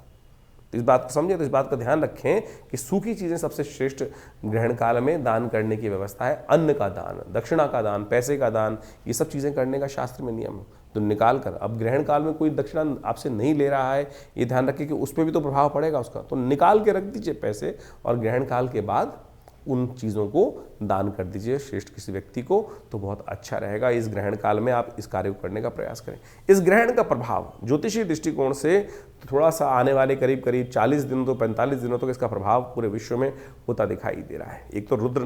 तो इस बात को समझें, तो इस बात का ध्यान रखें कि सूखी चीज़ें सबसे श्रेष्ठ ग्रहण काल में दान करने की व्यवस्था है। अन्न का दान, दक्षिणा का दान, पैसे का दान, ये सब चीज़ें करने का शास्त्र में नियम है। तो निकाल कर, अब ग्रहण काल में कोई दक्षिणा आपसे नहीं ले रहा है, ये ध्यान रखें कि उस पर भी तो प्रभाव पड़ेगा उसका, तो निकाल के रख दीजिए पैसे, और ग्रहण काल के बाद उन चीज़ों को दान कर दीजिए श्रेष्ठ किसी व्यक्ति को, तो बहुत अच्छा रहेगा। इस ग्रहण काल में आप इस कार्य को करने का प्रयास करें। इस ग्रहण का प्रभाव ज्योतिषीय दृष्टिकोण से थोड़ा सा आने वाले करीब 40 दिन तो 45 दिनों तक इसका प्रभाव पूरे विश्व में होता दिखाई दे रहा है। एक तो रौद्र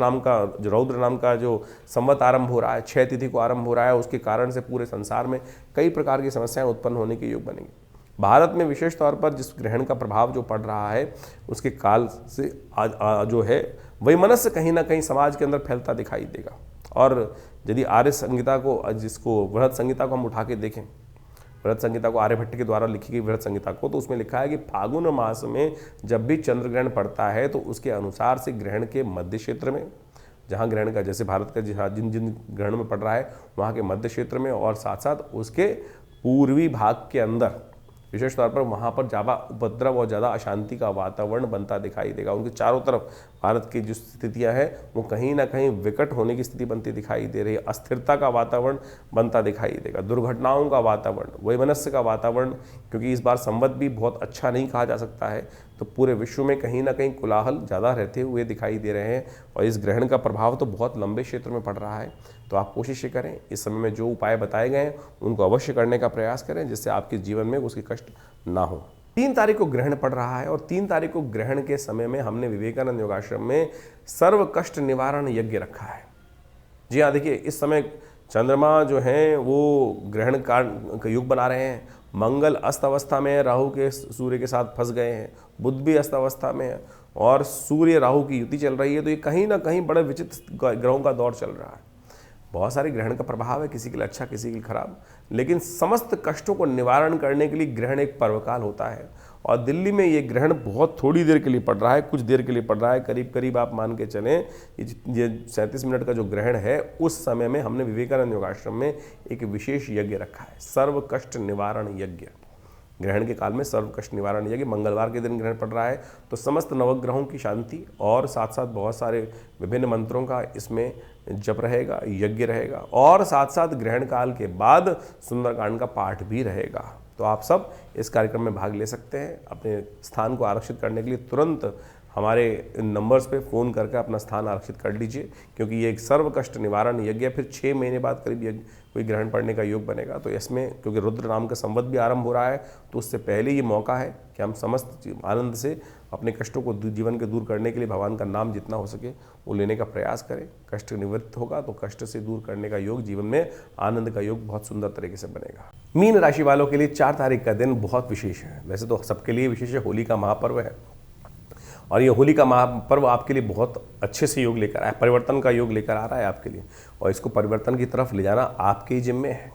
नाम का जो संवत आरंभ हो रहा है, 6 तिथि को आरंभ हो रहा है, उसके कारण से पूरे संसार में कई प्रकार की समस्याएं उत्पन्न होने के योग बनेंगे। भारत में विशेष तौर पर जिस ग्रहण का प्रभाव जो पड़ रहा है, उसके काल से जो है वैमनस्य कहीं ना कहीं समाज के अंदर फैलता दिखाई देगा। और यदि आर्य संहिता को, जिसको बृहद संहिता को हम उठा के देखें, बृहद संहिता को, आर्यभट्ट के द्वारा लिखी गई बृहद संहिता को, तो उसमें लिखा है कि फागुन मास में जब भी चंद्र ग्रहण पड़ता है तो उसके अनुसार से ग्रहण के मध्य क्षेत्र में, जहाँ ग्रहण का, जैसे भारत का जिन जिन ग्रहण में पड़ रहा है वहाँ के मध्य क्षेत्र में, और साथ साथ उसके पूर्वी भाग के अंदर विशेष तौर पर वहाँ पर ज़्यादा उपद्रव और ज़्यादा अशांति का वातावरण बनता दिखाई देगा। उनके चारों तरफ भारत की जो स्थितियाँ हैं वो कहीं ना कहीं विकट होने की स्थिति बनती दिखाई दे रही है। अस्थिरता का वातावरण बनता दिखाई देगा, दुर्घटनाओं का वातावरण, वैमनस्य का वातावरण, क्योंकि इस बार संवत भी बहुत अच्छा नहीं कहा जा सकता है, तो पूरे विश्व में कहीं ना कहीं कोलाहल ज़्यादा रहते हुए दिखाई दे रहे हैं। और इस ग्रहण का प्रभाव तो बहुत लंबे क्षेत्र में पड़ रहा है। तो आप कोशिश करें, इस समय में जो उपाय बताए गए हैं उनको अवश्य करने का प्रयास करें, जिससे आपके जीवन में उसके कष्ट ना हो। 3 तारीख को ग्रहण पड़ रहा है, और 3 तारीख को ग्रहण के समय में हमने विवेकानंद योगाश्रम में सर्व कष्ट निवारण यज्ञ रखा है। जी हाँ, देखिए इस समय चंद्रमा जो हैं वो ग्रहण का युग बना रहे हैं। मंगल अस्त अवस्था में है, राहु के सूर्य के साथ फंस गए हैं, बुध भी अस्त अवस्था में है, और सूर्य राहु की युति चल रही है। तो ये कहीं ना कहीं बड़े विचित्र ग्रहों का दौर चल रहा है। बहुत सारे ग्रहण का प्रभाव है, किसी के लिए अच्छा, किसी के लिए खराब, लेकिन समस्त कष्टों को निवारण करने के लिए ग्रहण एक पर्वकाल होता है। और दिल्ली में ये ग्रहण बहुत थोड़ी देर के लिए पड़ रहा है, कुछ देर के लिए पड़ रहा है, करीब करीब आप मान के चलें ये 37 मिनट का जो ग्रहण है, उस समय में हमने विवेकानंद योगाश्रम में एक विशेष यज्ञ रखा है, सर्व कष्ट निवारण यज्ञ। ग्रहण के काल में सर्व कष्ट निवारण यज्ञ, मंगलवार के दिन ग्रहण पड़ रहा है, तो समस्त नवग्रहों की शांति और साथ साथ बहुत सारे विभिन्न मंत्रों का इसमें जप रहेगा, यज्ञ रहेगा, और साथ साथ ग्रहण काल के बाद सुंदरकांड का पाठ भी रहेगा। तो आप सब इस कार्यक्रम में भाग ले सकते हैं। अपने स्थान को आरक्षित करने के लिए तुरंत हमारे नंबर्स पे फ़ोन करके अपना स्थान आरक्षित कर लीजिए, क्योंकि ये एक सर्व कष्ट निवारण यज्ञ है। फिर 6 महीने बाद करीब कोई ग्रहण पड़ने का योग बनेगा। तो इसमें क्योंकि रुद्र नाम का संवत भी आरंभ हो रहा है, तो उससे पहले ये मौका है कि हम समस्त आनंद से अपने कष्टों को जीवन के दूर करने के लिए भगवान का नाम जितना हो सके वो लेने का प्रयास करें। कष्ट निवृत्त होगा तो कष्ट से दूर करने का योग, जीवन में आनंद का योग बहुत सुंदर तरीके से बनेगा। मीन राशि वालों के लिए 4 तारीख का दिन बहुत विशेष है। वैसे तो सबके लिए विशेष है, होली का महापर्व है, और ये होली का महापर्व आपके लिए बहुत अच्छे से योग लेकर आया, परिवर्तन का योग लेकर आ रहा है आपके लिए, और इसको परिवर्तन की तरफ ले जाना आपके ही जिम्मे है।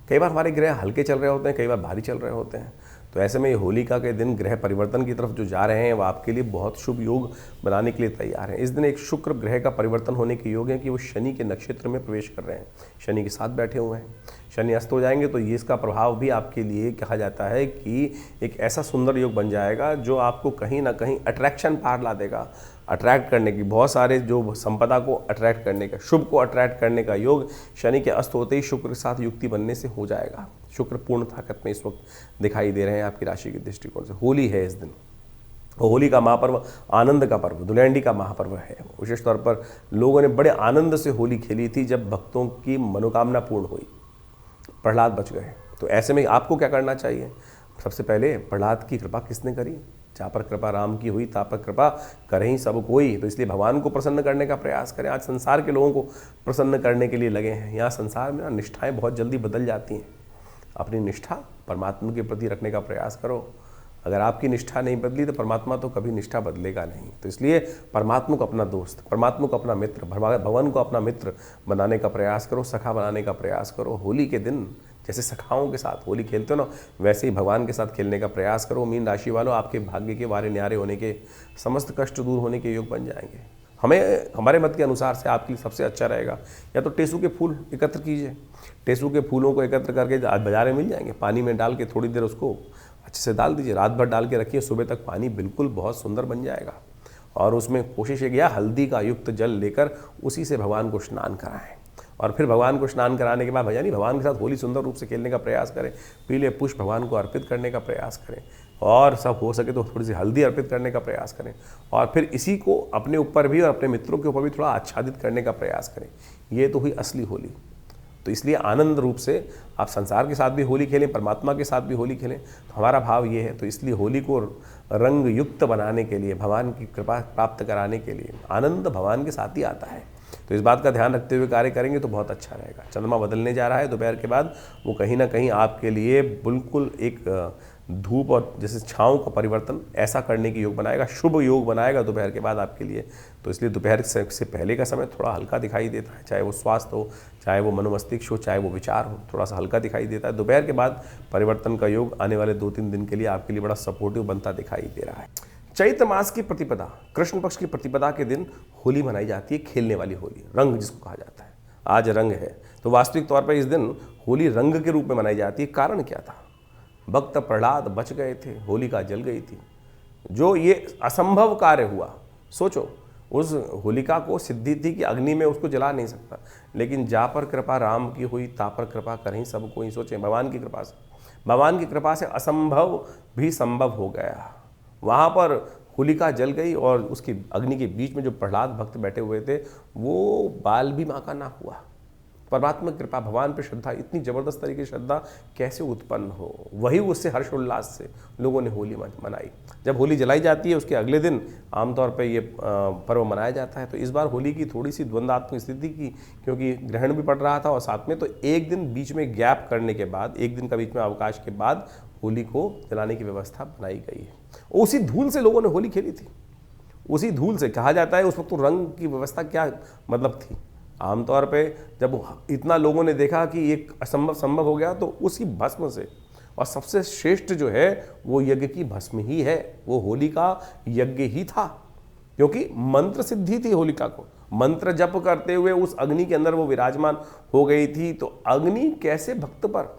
कई बार हमारे ग्रह हल्के चल रहे होते हैं, कई बार भारी चल रहे होते हैं, तो ऐसे में ये होलिका के दिन ग्रह परिवर्तन की तरफ जो जा रहे हैं वो आपके लिए बहुत शुभ योग बनाने के लिए तैयार हैं। इस दिन एक शुक्र ग्रह का परिवर्तन होने के योग है कि वो शनि के नक्षत्र में प्रवेश कर रहे हैं, शनि के साथ बैठे हुए हैं। शनि अस्त हो जाएंगे तो ये इसका प्रभाव भी आपके लिए कहा जाता है कि एक ऐसा सुंदर योग बन जाएगा जो आपको कहीं ना कहीं अट्रैक्शन पार ला देगा, अट्रैक्ट करने की, बहुत सारे जो संपदा को अट्रैक्ट करने का, शुभ को अट्रैक्ट करने का योग शनि के अस्त होते ही शुक्र के साथ युक्ति बनने से हो जाएगा। शुक्र पूर्ण ताकत में इस वक्त दिखाई दे रहे हैं आपकी राशि के दृष्टिकोण से। होली है इस दिन, होली का महापर्व आनंद का पर्व, धुलैंडी का महापर्व है। विशेष तौर पर लोगों ने बड़े आनंद से होली खेली थी जब भक्तों की मनोकामना पूर्ण हुई, प्रहलाद बच गए। तो ऐसे में आपको क्या करना चाहिए? सबसे पहले प्रहलाद की कृपा किसने करी? जहाँ पर कृपा राम की हुई ता पर कृपा करें सब कोई। तो इसलिए भगवान को प्रसन्न करने का प्रयास करें। आज संसार के लोगों को प्रसन्न करने के लिए लगे हैं। यहाँ संसार में ना निष्ठाएं बहुत जल्दी बदल जाती हैं। अपनी निष्ठा परमात्मा के प्रति रखने का प्रयास करो। अगर आपकी निष्ठा नहीं बदली तो परमात्मा तो कभी निष्ठा बदलेगा नहीं। तो इसलिए परमात्मा को अपना दोस्त, परमात्मा को अपना मित्र, भगवान को अपना मित्र बनाने का प्रयास करो, सखा बनाने का प्रयास करो। होली के दिन जैसे सखाओं के साथ होली खेलते हो ना, वैसे ही भगवान के साथ खेलने का प्रयास करो। मीन राशि वालों, आपके भाग्य के वारे न्यारे होने के, समस्त कष्ट दूर होने के योग बन जाएंगे। हमारे मत के अनुसार से आपके लिए सबसे अच्छा रहेगा या तो टेसू के फूल एकत्र कीजिए। टेसू के फूलों को एकत्र करके आज बाजार में मिल जाएंगे, पानी में डाल के थोड़ी देर उसको अच्छे से डाल दीजिए, रात भर डाल के रखिए, सुबह तक पानी बिल्कुल बहुत सुंदर बन जाएगा। और उसमें कोशिश किया हल्दी का युक्त जल लेकर उसी से भगवान को स्नान कराएं। और फिर भगवान को स्नान कराने के बाद भगवान के साथ होली सुंदर रूप से खेलने का प्रयास करें। पीले पुष्प भगवान को अर्पित करने का प्रयास करें और सब हो सके तो थोड़ी सी हल्दी अर्पित करने का प्रयास करें। और फिर इसी को अपने ऊपर भी और अपने मित्रों के ऊपर भी थोड़ा आच्छादित करने का प्रयास करें। ये तो हुई असली होली। तो इसलिए आनंद रूप से आप संसार के साथ भी होली खेलें, परमात्मा के साथ भी होली खेलें। तो हमारा भाव ये है। तो इसलिए होली को रंग युक्त बनाने के लिए, भगवान की कृपा प्राप्त कराने के लिए आनंद भगवान के साथ ही आता है। तो इस बात का ध्यान रखते हुए कार्य करेंगे तो बहुत अच्छा रहेगा। चंद्रमा बदलने जा रहा है दोपहर के बाद, वो कहीं ना कहीं आपके लिए बिल्कुल एक धूप और जैसे छाँव का परिवर्तन ऐसा करने की योग बनाएगा, शुभ योग बनाएगा दोपहर के बाद आपके लिए। तो इसलिए दोपहर से पहले का समय थोड़ा हल्का दिखाई देता है, चाहे वो स्वास्थ्य हो, चाहे वो मनोमस्तिष्क हो, चाहे वो विचार हो, थोड़ा सा हल्का दिखाई देता है। दोपहर के बाद परिवर्तन का योग आने वाले 2-3 दिन के लिए आपके लिए बड़ा सपोर्टिव बनता दिखाई दे रहा है। चैत्र मास की प्रतिपदा, कृष्ण पक्ष की प्रतिपदा के दिन होली मनाई जाती है, खेलने वाली होली, रंग जिसको कहा जाता है। आज रंग है तो वास्तविक तौर पर इस दिन होली रंग के रूप में मनाई जाती है। कारण क्या था? भक्त प्रहलाद बच गए थे, होलिका जल गई थी। जो ये असंभव कार्य हुआ, सोचो, उस होलिका को सिद्धि थी कि अग्नि में उसको जला नहीं सकता, लेकिन जा पर कृपा राम की हुई ता पर कृपा करें सब कोई। सोचें, भगवान की कृपा से असंभव भी संभव हो गया। वहाँ पर होलिका जल गई और उसकी अग्नि के बीच में जो प्रहलाद भक्त बैठे हुए थे वो बाल भी माँ का ना हुआ। परमात्मा की कृपा, भगवान पर श्रद्धा, इतनी ज़बरदस्त तरीके की श्रद्धा कैसे उत्पन्न हो, वही उससे हर्षोल्लास से लोगों ने होली मनाई। जब होली जलाई जाती है उसके अगले दिन आमतौर पर ये पर्व मनाया जाता है। तो इस बार होली की थोड़ी सी द्वंद्वात्मक स्थिति की, क्योंकि ग्रहण भी पड़ रहा था और साथ में तो एक दिन बीच में गैप करने के बाद, एक दिन का बीच में अवकाश के बाद होली को जलाने की व्यवस्था बनाई गई है। उसी धूल से लोगों ने होली खेली थी, उसी धूल से। कहा जाता है उस वक्त तो रंग की व्यवस्था क्या मतलब थी। आमतौर पे जब इतना लोगों ने देखा कि एक असंभव संभव हो गया तो उसी भस्म से, और सबसे श्रेष्ठ जो है वो यज्ञ की भस्म ही है, वो होली का यज्ञ ही था। क्योंकि मंत्र सिद्धि थी होलिका को, मंत्र जप करते हुए उस अग्नि के अंदर वो विराजमान हो गई थी। तो अग्नि कैसे भक्त पर,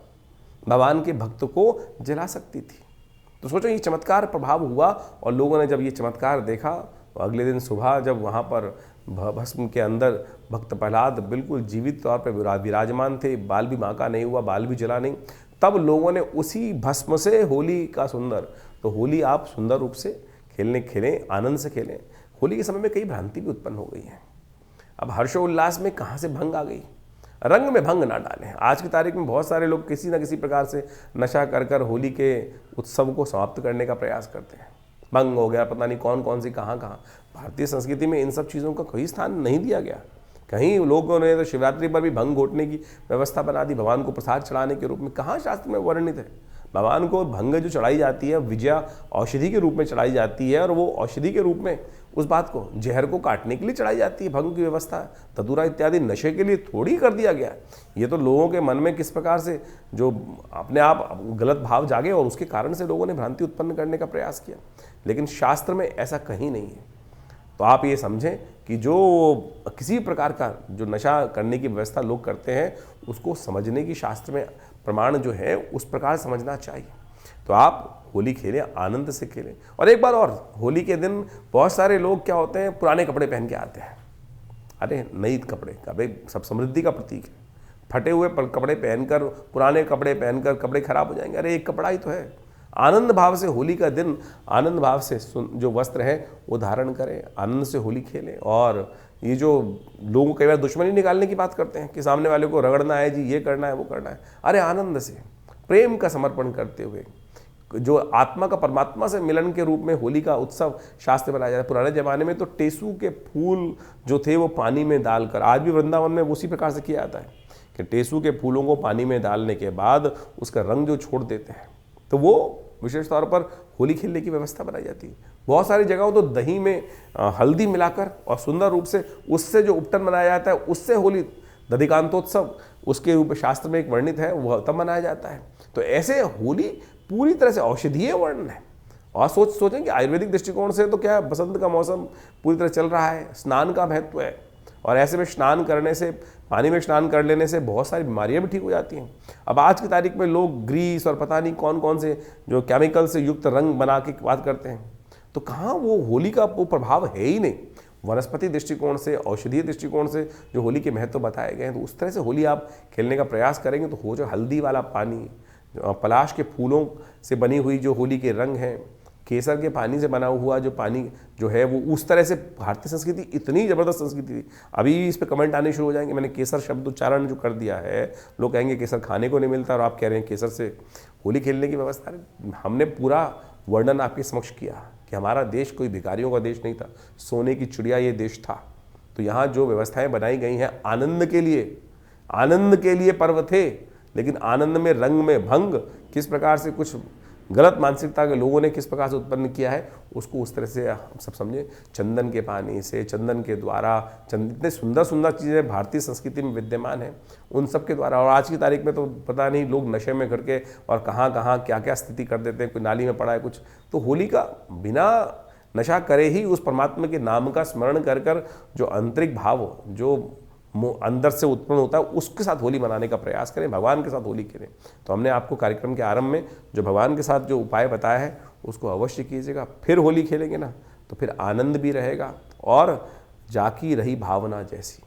भगवान के भक्त को जला सकती थी। तो सोचो ये चमत्कार प्रभाव हुआ और लोगों ने जब ये चमत्कार देखा तो अगले दिन सुबह जब वहाँ पर भस्म के अंदर भक्त प्रहलाद बिल्कुल जीवित तौर पर विराजमान थे, बाल भी माँ का नहीं हुआ, बाल भी जला नहीं, तब लोगों ने उसी भस्म से होली का सुंदर, तो होली आप सुंदर रूप से खेलें, आनंद से खेलें। होली के समय में कई भ्रांति भी उत्पन्न हो गई है। अब हर्षोल्लास में कहाँ से भंग आ गई? रंग में भंग ना डालें। आज की तारीख में बहुत सारे लोग किसी न किसी प्रकार से नशा कर होली के उत्सव को समाप्त करने का प्रयास करते हैं। भंग हो गया, पता नहीं कौन कौन सी कहाँ। भारतीय संस्कृति में इन सब चीज़ों का कोई स्थान नहीं दिया गया। कहीं लोगों ने तो शिवरात्रि पर भी भंग घोटने की व्यवस्था बना दी, भगवान को प्रसाद चढ़ाने के रूप में। कहाँ शास्त्र में वर्णित है? भगवान को भंग जो चढ़ाई जाती है विजया औषधि के रूप में चढ़ाई जाती है, और वो औषधि के रूप में उस बात को, जहर को काटने के लिए चढ़ाई जाती है। भंग की व्यवस्था धतूरा इत्यादि नशे के लिए थोड़ी कर दिया गया। ये तो लोगों के मन में किस प्रकार से जो अपने आप गलत भाव जागे और उसके कारण से लोगों ने भ्रांति उत्पन्न करने का प्रयास किया, लेकिन शास्त्र में ऐसा कहीं नहीं है। तो आप ये समझें कि जो किसी प्रकार का जो नशा करने की व्यवस्था लोग करते हैं उसको समझने की शास्त्र में प्रमाण जो है उस प्रकार समझना चाहिए। तो आप होली खेलें, आनंद से खेलें। और एक बार और, होली के दिन बहुत सारे लोग क्या होते हैं, पुराने कपड़े पहन के आते हैं। अरे नई कपड़े सब समृद्धि का प्रतीक है। फटे हुए कपड़े पहनकर, पुराने कपड़े पहनकर कपड़े खराब हो जाएंगे। अरे एक कपड़ा ही तो है। आनंद भाव से होली का दिन, आनंद भाव से जो वस्त्र हैं वो धारण करें, आनंद से होली खेलें। और ये जो लोगों कई बार दुश्मनी निकालने की बात करते हैं कि सामने वाले को रगड़ना है जी, ये करना है, वो करना है। अरे आनंद से, प्रेम का समर्पण करते हुए, जो आत्मा का परमात्मा से मिलन के रूप में होली का उत्सव शास्त्र बनाया जाता है। पुराने जमाने में तो टेसू के फूल जो थे वो पानी में डालकर, आज भी वृंदावन में उसी प्रकार से किया जाता है कि टेसू के फूलों को पानी में डालने के बाद उसका रंग जो छोड़ देते हैं, तो वो विशेष तौर पर होली खेलने की व्यवस्था बनाई जाती है। बहुत सारी जगहों तो दही में हल्दी मिलाकर और सुंदर रूप से उससे जो उपटन बनाया जाता है, उससे होली दधिकांतोत्सव उसके रूप में शास्त्र में एक वर्णित है, वह तब मनाया जाता है। तो ऐसे होली पूरी तरह से औषधीय वर्णन है। और सोचें कि आयुर्वेदिक दृष्टिकोण से तो क्या बसंत का मौसम पूरी तरह चल रहा है, स्नान का महत्व है, और ऐसे में स्नान करने से, पानी में स्नान कर लेने से बहुत सारी बीमारियां भी ठीक हो जाती हैं। अब आज की तारीख में लोग ग्रीस और पता नहीं कौन कौन से जो केमिकल से युक्त रंग बना के बात करते हैं, तो कहाँ वो होली का वो प्रभाव है ही नहीं। वनस्पति दृष्टिकोण से, औषधीय दृष्टिकोण से जो होली के महत्व बताए गए हैं, तो उस तरह से होली आप खेलने का प्रयास करेंगे तो हो जो हल्दी वाला पानी, पलाश के फूलों से बनी हुई जो होली के रंग हैं, केसर के पानी से बना हुआ जो पानी जो है, वो उस तरह से भारतीय संस्कृति इतनी ज़बरदस्त संस्कृति थी। अभी इस पे कमेंट आने शुरू हो जाएंगे, मैंने केसर शब्द उच्चारण जो कर दिया है, लोग कहेंगे केसर खाने को नहीं मिलता और आप कह रहे हैं केसर से होली खेलने की व्यवस्था। हमने पूरा वर्णन आपके समक्ष किया कि हमारा देश कोई भिखारियों का देश नहीं था, सोने की चिड़िया ये देश था। तो यहाँ जो व्यवस्थाएं बनाई गई हैं आनंद के लिए पर्व थे, लेकिन आनंद में रंग में भंग किस प्रकार से कुछ गलत मानसिकता के लोगों ने किस प्रकार से उत्पन्न किया है, उसको उस तरह से हम सब समझें। चंदन के पानी से, चंदन के द्वारा, इतने सुंदर सुंदर चीज़ें भारतीय संस्कृति में विद्यमान हैं, उन सब के द्वारा। और आज की तारीख में तो पता नहीं लोग नशे में करके और कहाँ कहाँ क्या क्या स्थिति कर देते हैं, कोई नाली में पड़ा है कुछ। तो होली का बिना नशा करे ही उस परमात्मा के नाम का स्मरण कर कर जो आंतरिक भाव जो अंदर से उत्पन्न होता है, उसके साथ होली मनाने का प्रयास करें, भगवान के साथ होली खेलें। तो हमने आपको कार्यक्रम के आरंभ में जो भगवान के साथ जो उपाय बताया है उसको अवश्य कीजिएगा। फिर होली खेलेंगे ना तो फिर आनंद भी रहेगा और जाकी रही भावना जैसी।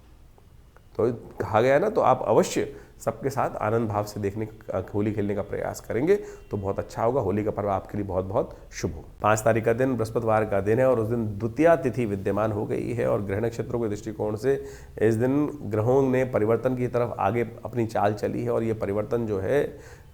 तो कहा गया ना, तो आप अवश्य सबके साथ आनंद भाव से देखने होली खेलने का प्रयास करेंगे तो बहुत अच्छा होगा। होली का पर्व आपके लिए बहुत बहुत शुभ हो। 5 तारीख का दिन बृहस्पतिवार का दिन है और उस दिन द्वितीया तिथि विद्यमान हो गई है और ग्रह नक्षत्रों के दृष्टिकोण से इस दिन ग्रहों ने परिवर्तन की तरफ आगे अपनी चाल चली है। और ये परिवर्तन जो है,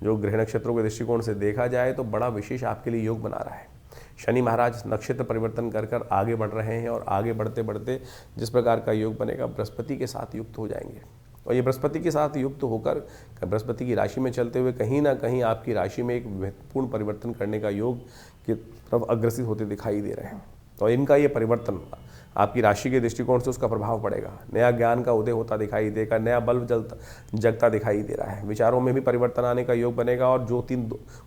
जो ग्रह नक्षत्रों के दृष्टिकोण से देखा जाए तो बड़ा विशेष आपके लिए योग बना रहा है। शनि महाराज नक्षत्र परिवर्तन कर कर आगे बढ़ रहे हैं और आगे बढ़ते बढ़ते जिस प्रकार का योग बनेगा, बृहस्पति के साथ युक्त हो जाएंगे। और ये बृहस्पति के साथ युक्त होकर बृहस्पति की राशि में चलते हुए कहीं ना कहीं आपकी राशि में एक महत्वपूर्ण परिवर्तन करने का योग की तरफ अग्रसित होते दिखाई दे रहे हैं। तो इनका ये परिवर्तन आपकी राशि के दृष्टिकोण से उसका प्रभाव पड़ेगा। नया ज्ञान का उदय होता दिखाई देगा, नया बल्ब जगता दिखाई दे रहा है। विचारों में भी परिवर्तन आने का योग बनेगा और जो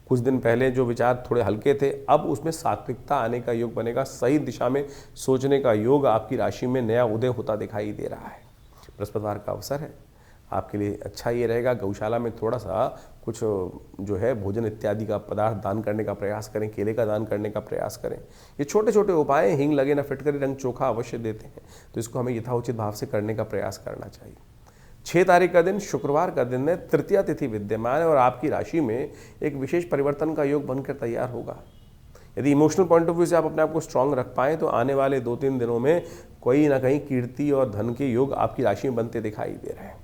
कुछ दिन पहले जो विचार थोड़े हल्के थे, अब उसमें सात्विकता आने का योग बनेगा। सही दिशा में सोचने का योग आपकी राशि में नया उदय होता दिखाई दे रहा है। बृहस्पतिवार का अवसर है, आपके लिए अच्छा ये रहेगा। गौशाला में थोड़ा सा कुछ जो है भोजन इत्यादि का पदार्थ दान करने का प्रयास करें, केले का दान करने का प्रयास करें। ये छोटे छोटे उपाय हिंग लगे ना फिटकरी रंग चोखा अवश्य देते हैं, तो इसको हमें यथाउचित भाव से करने का प्रयास करना चाहिए। 6 तारीख का दिन शुक्रवार का दिन है, तृतीया तिथि विद्यमान है और आपकी राशि में एक विशेष परिवर्तन का योग बनकर तैयार होगा। यदि इमोशनल पॉइंट ऑफ व्यू से आप अपने आप को स्ट्रांग रख पाएँ तो आने वाले 2-3 दिनों में कोई ना कहीं कीर्ति और धन के योग आपकी राशि में बनते दिखाई दे रहे हैं।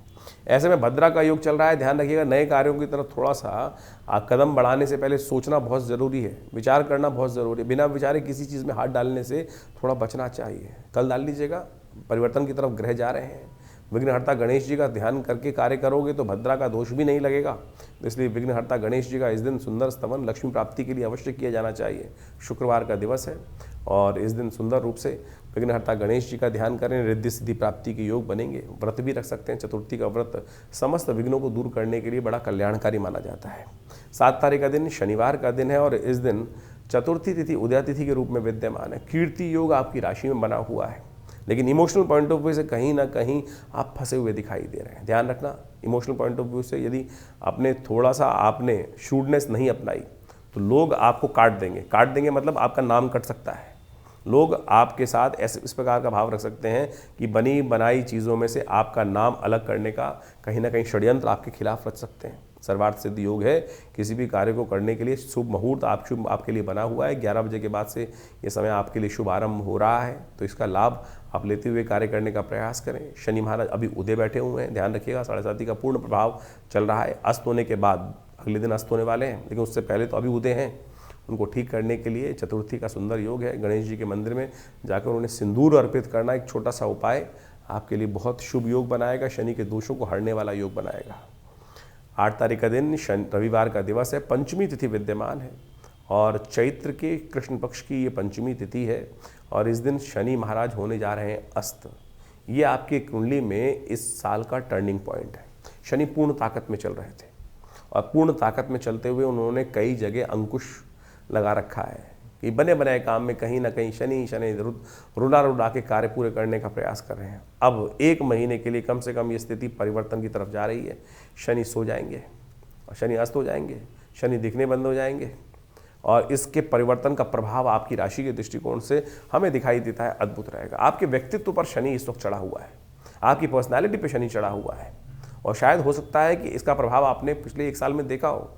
ऐसे में भद्रा का योग चल रहा है, ध्यान रखिएगा। नए कार्यों की तरफ थोड़ा सा कदम बढ़ाने से पहले सोचना बहुत ज़रूरी है, विचार करना बहुत ज़रूरी है। बिना विचारे किसी चीज़ में हाथ डालने से थोड़ा बचना चाहिए। कल डाल लीजिएगा, परिवर्तन की तरफ ग्रह जा रहे हैं। विघ्नहर्ता गणेश जी का ध्यान करके कार्य करोगे तो भद्रा का दोष भी नहीं लगेगा। इसलिए विघ्नहर्ता गणेश जी का इस दिन सुंदर स्तवन लक्ष्मी प्राप्ति के लिए अवश्य किया जाना चाहिए। शुक्रवार का दिवस है और इस दिन सुंदर रूप से विघ्नहर्ता गणेश जी का ध्यान करें, रिद्धि सिद्धि प्राप्ति के योग बनेंगे। व्रत भी रख सकते हैं। चतुर्थी का व्रत समस्त विघ्नों को दूर करने के लिए बड़ा कल्याणकारी माना जाता है। 7 तारीख का दिन शनिवार का दिन है और इस दिन चतुर्थी तिथि उदया तिथि के रूप में विद्यमान है। कीर्ति योग आपकी राशि में बना हुआ है, लेकिन इमोशनल पॉइंट ऑफ व्यू से कहीं ना कहीं आप फंसे हुए दिखाई दे रहे हैं। ध्यान रखना, इमोशनल पॉइंट ऑफ व्यू से यदि आपने थोड़ा सा आपने शूडनेस नहीं अपनाई तो लोग आपको काट देंगे मतलब आपका नाम कट सकता है। लोग आपके साथ ऐसे इस प्रकार का भाव रख सकते हैं कि बनी बनाई चीज़ों में से आपका नाम अलग करने का कहीं ना कहीं षड्यंत्र आपके खिलाफ रच सकते हैं। सर्वार्थ सिद्ध योग है, किसी भी कार्य को करने के लिए शुभ मुहूर्त आपके लिए बना हुआ है। 11 बजे के बाद से ये समय आपके लिए शुभ आरंभ हो रहा है, तो इसका लाभ आप लेते हुए कार्य करने का प्रयास करें। शनि महाराज अभी उदय बैठे हुए हैं, ध्यान रखिएगा। 7:30 का पूर्ण प्रभाव चल रहा है। अस्त होने के बाद अगले दिन अस्त होने वाले हैं, लेकिन उससे पहले तो अभी उदय हैं उनको ठीक करने के लिए चतुर्थी का सुंदर योग है। गणेश जी के मंदिर में जाकर उन्हें सिंदूर अर्पित करना एक छोटा सा उपाय आपके लिए बहुत शुभ योग बनाएगा, शनि के दोषों को हरने वाला योग बनाएगा। 8 तारीख का दिन रविवार का दिवस है, पंचमी तिथि विद्यमान है और चैत्र के कृष्ण पक्ष की ये पंचमी तिथि है और इस दिन शनि महाराज होने जा रहे हैं अस्त। ये आपकी कुंडली में इस साल का टर्निंग पॉइंट है। शनि पूर्ण ताकत में चल रहे थे और पूर्ण ताकत में चलते हुए उन्होंने कई जगह अंकुश लगा रखा है कि बने बनाए काम में कहीं ना कहीं शनि रुला रुला के कार्य पूरे करने का प्रयास कर रहे हैं। अब 1 महीने के लिए कम से कम ये स्थिति परिवर्तन की तरफ जा रही है। शनि सो जाएंगे और शनि अस्त हो जाएंगे, शनि दिखने बंद हो जाएंगे और इसके परिवर्तन का प्रभाव आपकी राशि के दृष्टिकोण से हमें दिखाई देता है अद्भुत रहेगा। आपके व्यक्तित्व पर शनि इस वक्त चढ़ा हुआ है, आपकी पर्सनैलिटी पर शनि चढ़ा हुआ है और शायद हो सकता है कि इसका प्रभाव आपने पिछले 1 साल में देखा हो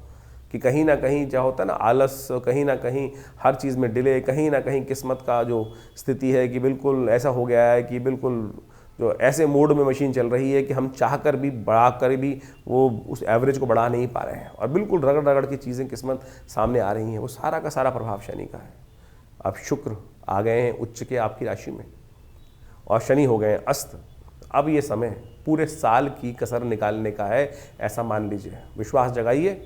कि कहीं ना कहीं क्या होता है ना, आलस, कहीं ना कहीं हर चीज़ में डिले, कहीं ना कहीं किस्मत का जो स्थिति है कि बिल्कुल ऐसा हो गया है कि बिल्कुल जो ऐसे मोड में मशीन चल रही है कि हम चाहकर भी बढ़ा कर भी वो उस एवरेज को बढ़ा नहीं पा रहे हैं और बिल्कुल रगड़ रगड़ की चीज़ें किस्मत सामने आ रही हैं। वो सारा का सारा प्रभाव शनि का है। अब शुक्र आ गए हैं उच्च के आपकी राशि में और शनि हो गए हैं अस्त। अब ये समय पूरे साल की कसर निकालने का है, ऐसा मान लीजिए। विश्वास जगाइए,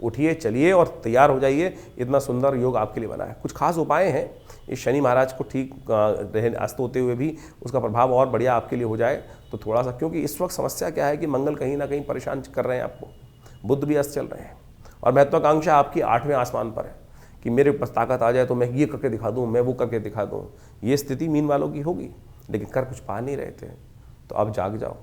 उठिए, चलिए और तैयार हो जाइए। इतना सुंदर योग आपके लिए बना है। कुछ खास उपाय हैं इस शनि महाराज को ठीक रहे अस्त होते हुए भी उसका प्रभाव और बढ़िया आपके लिए हो जाए तो थोड़ा सा, क्योंकि इस वक्त समस्या क्या है कि मंगल कहीं ना कहीं परेशान कर रहे हैं आपको, बुध भी अस्त चल रहे हैं और महत्वाकांक्षा आपकी 8वें आसमान पर है कि मेरे पास ताकत आ जाए तो मैं ये करके दिखा दूँ, मैं वो करके दिखा दूँ। ये स्थिति मीन वालों की होगी, लेकिन कर कुछ पा नहीं रहे थे। तो अब जाग जाओ।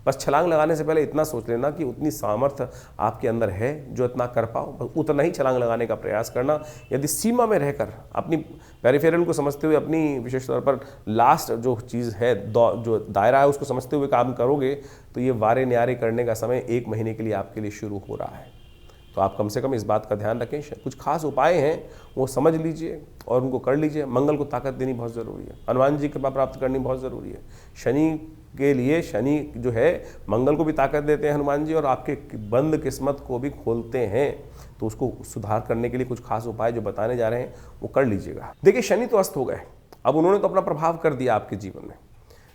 बस छलांग लगाने से पहले इतना सोच लेना कि उतनी सामर्थ्य आपके अंदर है जो इतना कर पाओ, बस उतना ही छलांग लगाने का प्रयास करना। यदि सीमा में रहकर अपनी पेरिफेरल को समझते हुए, अपनी विशेष तौर पर लास्ट जो चीज़ है, जो दायरा है, उसको समझते हुए काम करोगे तो ये वारे न्यारे करने का समय 1 महीने के लिए आपके लिए शुरू हो रहा है। तो आप कम से कम इस बात का ध्यान रखें। कुछ खास उपाय हैं वो समझ लीजिए और उनको कर लीजिए। मंगल को ताकत देनी बहुत ज़रूरी है, हनुमान जी की कृपा प्राप्त करनी बहुत ज़रूरी है। शनि के लिए शनि जो है मंगल को भी ताकत देते हैं हनुमान जी और आपके बंद किस्मत को भी खोलते हैं। तो उसको सुधार करने के लिए कुछ खास उपाय जो बताने जा रहे हैं वो कर लीजिएगा। देखिए, शनि तो अस्त हो गए, अब उन्होंने तो अपना प्रभाव कर दिया आपके जीवन में,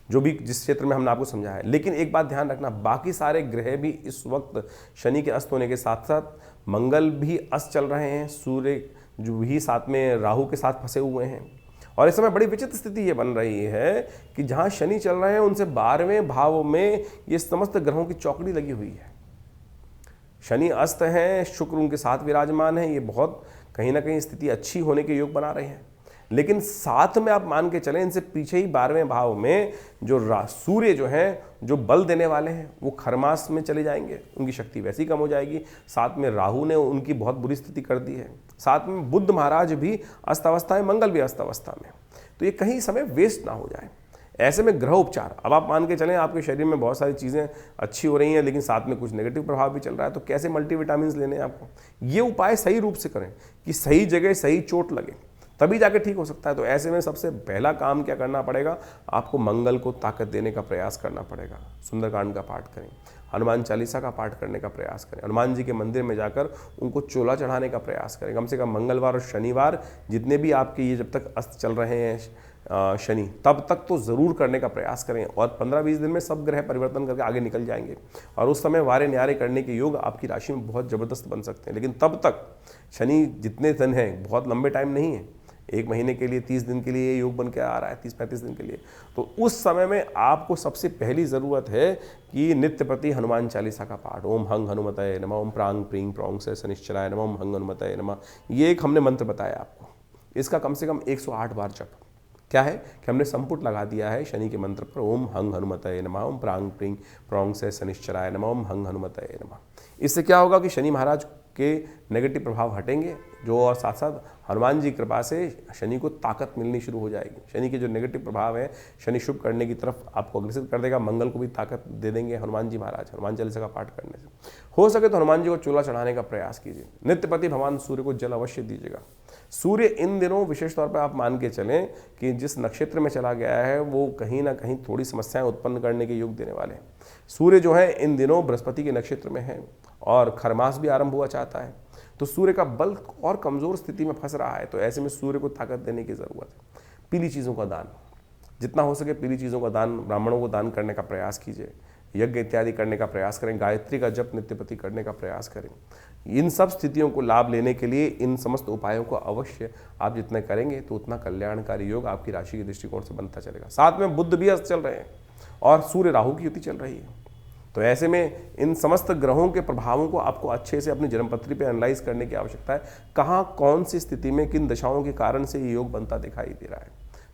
जो भी जिस क्षेत्र में हमने आपको समझाया है। लेकिन एक बात ध्यान रखना, बाकी सारे ग्रह भी इस वक्त शनि के अस्त होने के साथ साथ मंगल भी अस्त चल रहे हैं, सूर्य जो भी साथ में राहु के साथ फंसे हुए हैं और इस समय बड़ी विचित्र स्थिति ये बन रही है कि जहां शनि चल रहे हैं उनसे 12वें भाव में ये समस्त ग्रहों की चौकड़ी लगी हुई है। शनि अस्त हैं, शुक्र उनके साथ विराजमान है। ये बहुत कहीं ना कहीं स्थिति अच्छी होने के योग बना रहे हैं, लेकिन साथ में आप मान के चलें इनसे पीछे ही 12वें भाव में जो सूर्य जो हैं, जो बल देने वाले हैं, वो खरमास में चले जाएंगे, उनकी शक्ति वैसी कम हो जाएगी। साथ में राहु ने उनकी बहुत बुरी स्थिति कर दी है। साथ में बुध महाराज भी अस्त अवस्था है, मंगल भी अस्त अवस्था में। तो ये कहीं समय वेस्ट ना हो जाए। ऐसे में ग्रह उपचार, अब आप मान के चलें आपके शरीर में बहुत सारी चीज़ें अच्छी हो रही हैं लेकिन साथ में कुछ नेगेटिव प्रभाव भी चल रहा है, तो कैसे मल्टीविटामिन लेने हैं आपको। ये उपाय सही रूप से करें कि सही जगह सही चोट लगे, तभी जाके ठीक हो सकता है। तो ऐसे में सबसे पहला काम क्या करना पड़ेगा, आपको मंगल को ताकत देने का प्रयास करना पड़ेगा। सुंदरकांड का पाठ करें, हनुमान चालीसा का पाठ करने का प्रयास करें, हनुमान जी के मंदिर में जाकर उनको चोला चढ़ाने का प्रयास करें। कम से कम मंगलवार और शनिवार जितने भी आपके ये जब तक अस्त चल रहे हैं शनि, तब तक तो ज़रूर करने का प्रयास करें और 15-20 दिन में सब ग्रह परिवर्तन करके आगे निकल जाएंगे और उस समय वारे न्यारे करने के योग आपकी राशि में बहुत ज़बरदस्त बन सकते हैं। लेकिन तब तक शनि जितने दिन हैं, बहुत लंबे टाइम नहीं है, 1 महीने के लिए 30 दिन के लिए योग बन के आ रहा है, 30-35 दिन के लिए। तो उस समय में आपको सबसे पहली ज़रूरत है कि नित्य प्रति हनुमान चालीसा का पाठ, ओम हंग हनुमतये नमः, ओम प्रांग प्रींग प्रौंग से शनिश्चराय नमः, ओम हंग हनुमतये नमः। ये एक हमने मंत्र बताया आपको, इसका कम से कम 108 बार जप। क्या है कि हमने संपुट लगा दिया है शनि के मंत्र पर, ओम हंग हनुमतये नमः, ओम प्रांग प्रींग प्रौंग से शनिश्चराय नमः, ओम हंग हनुमतये नमः। इससे क्या होगा कि शनि महाराज के नेगेटिव प्रभाव हटेंगे, जो और साथ साथ हनुमान जी कृपा से शनि को ताकत मिलनी शुरू हो जाएगी। शनि के जो नेगेटिव प्रभाव है, शनि शुभ करने की तरफ आपको अग्रसित कर देगा। मंगल को भी ताकत दे देंगे हनुमान जी महाराज, हनुमान चालीसा का पाठ करने से। हो सके तो हनुमान जी को चूल्हा चढ़ाने का प्रयास कीजिए। नित्यपति भगवान सूर्य को जल अवश्य दीजिएगा। सूर्य इन दिनों विशेष तौर पर आप मान के चलें कि जिस नक्षत्र में चला गया है वो कहीं ना कहीं थोड़ी समस्याएं उत्पन्न करने के योग देने वाले हैं। सूर्य जो है इन दिनों बृहस्पति के नक्षत्र में है और खरमास भी आरंभ हुआ चाहता है। तो सूर्य का बल और कमज़ोर स्थिति में फंस रहा है, तो ऐसे में सूर्य को ताकत देने की ज़रूरत है। पीली चीज़ों का दान, जितना हो सके पीली चीज़ों का दान, ब्राह्मणों को दान करने का प्रयास कीजिए, यज्ञ इत्यादि करने का प्रयास करें, गायत्री का जप नित्यप्रति करने का प्रयास करें। इन सब स्थितियों को लाभ लेने के लिए इन समस्त उपायों को अवश्य आप जितने करेंगे तो उतना कल्याणकारी योग आपकी राशि के दृष्टिकोण से बनता चलेगा। साथ में बुध भी अस्त चल रहे हैं और सूर्य राहु की युति चल रही है, तो ऐसे में इन समस्त ग्रहों के प्रभावों को आपको अच्छे से अपनी जन्मपत्री पे एनालाइज करने की आवश्यकता है। कहाँ कौन सी स्थिति में किन दशाओं के कारण से ये योग बनता दिखाई दे रहा है।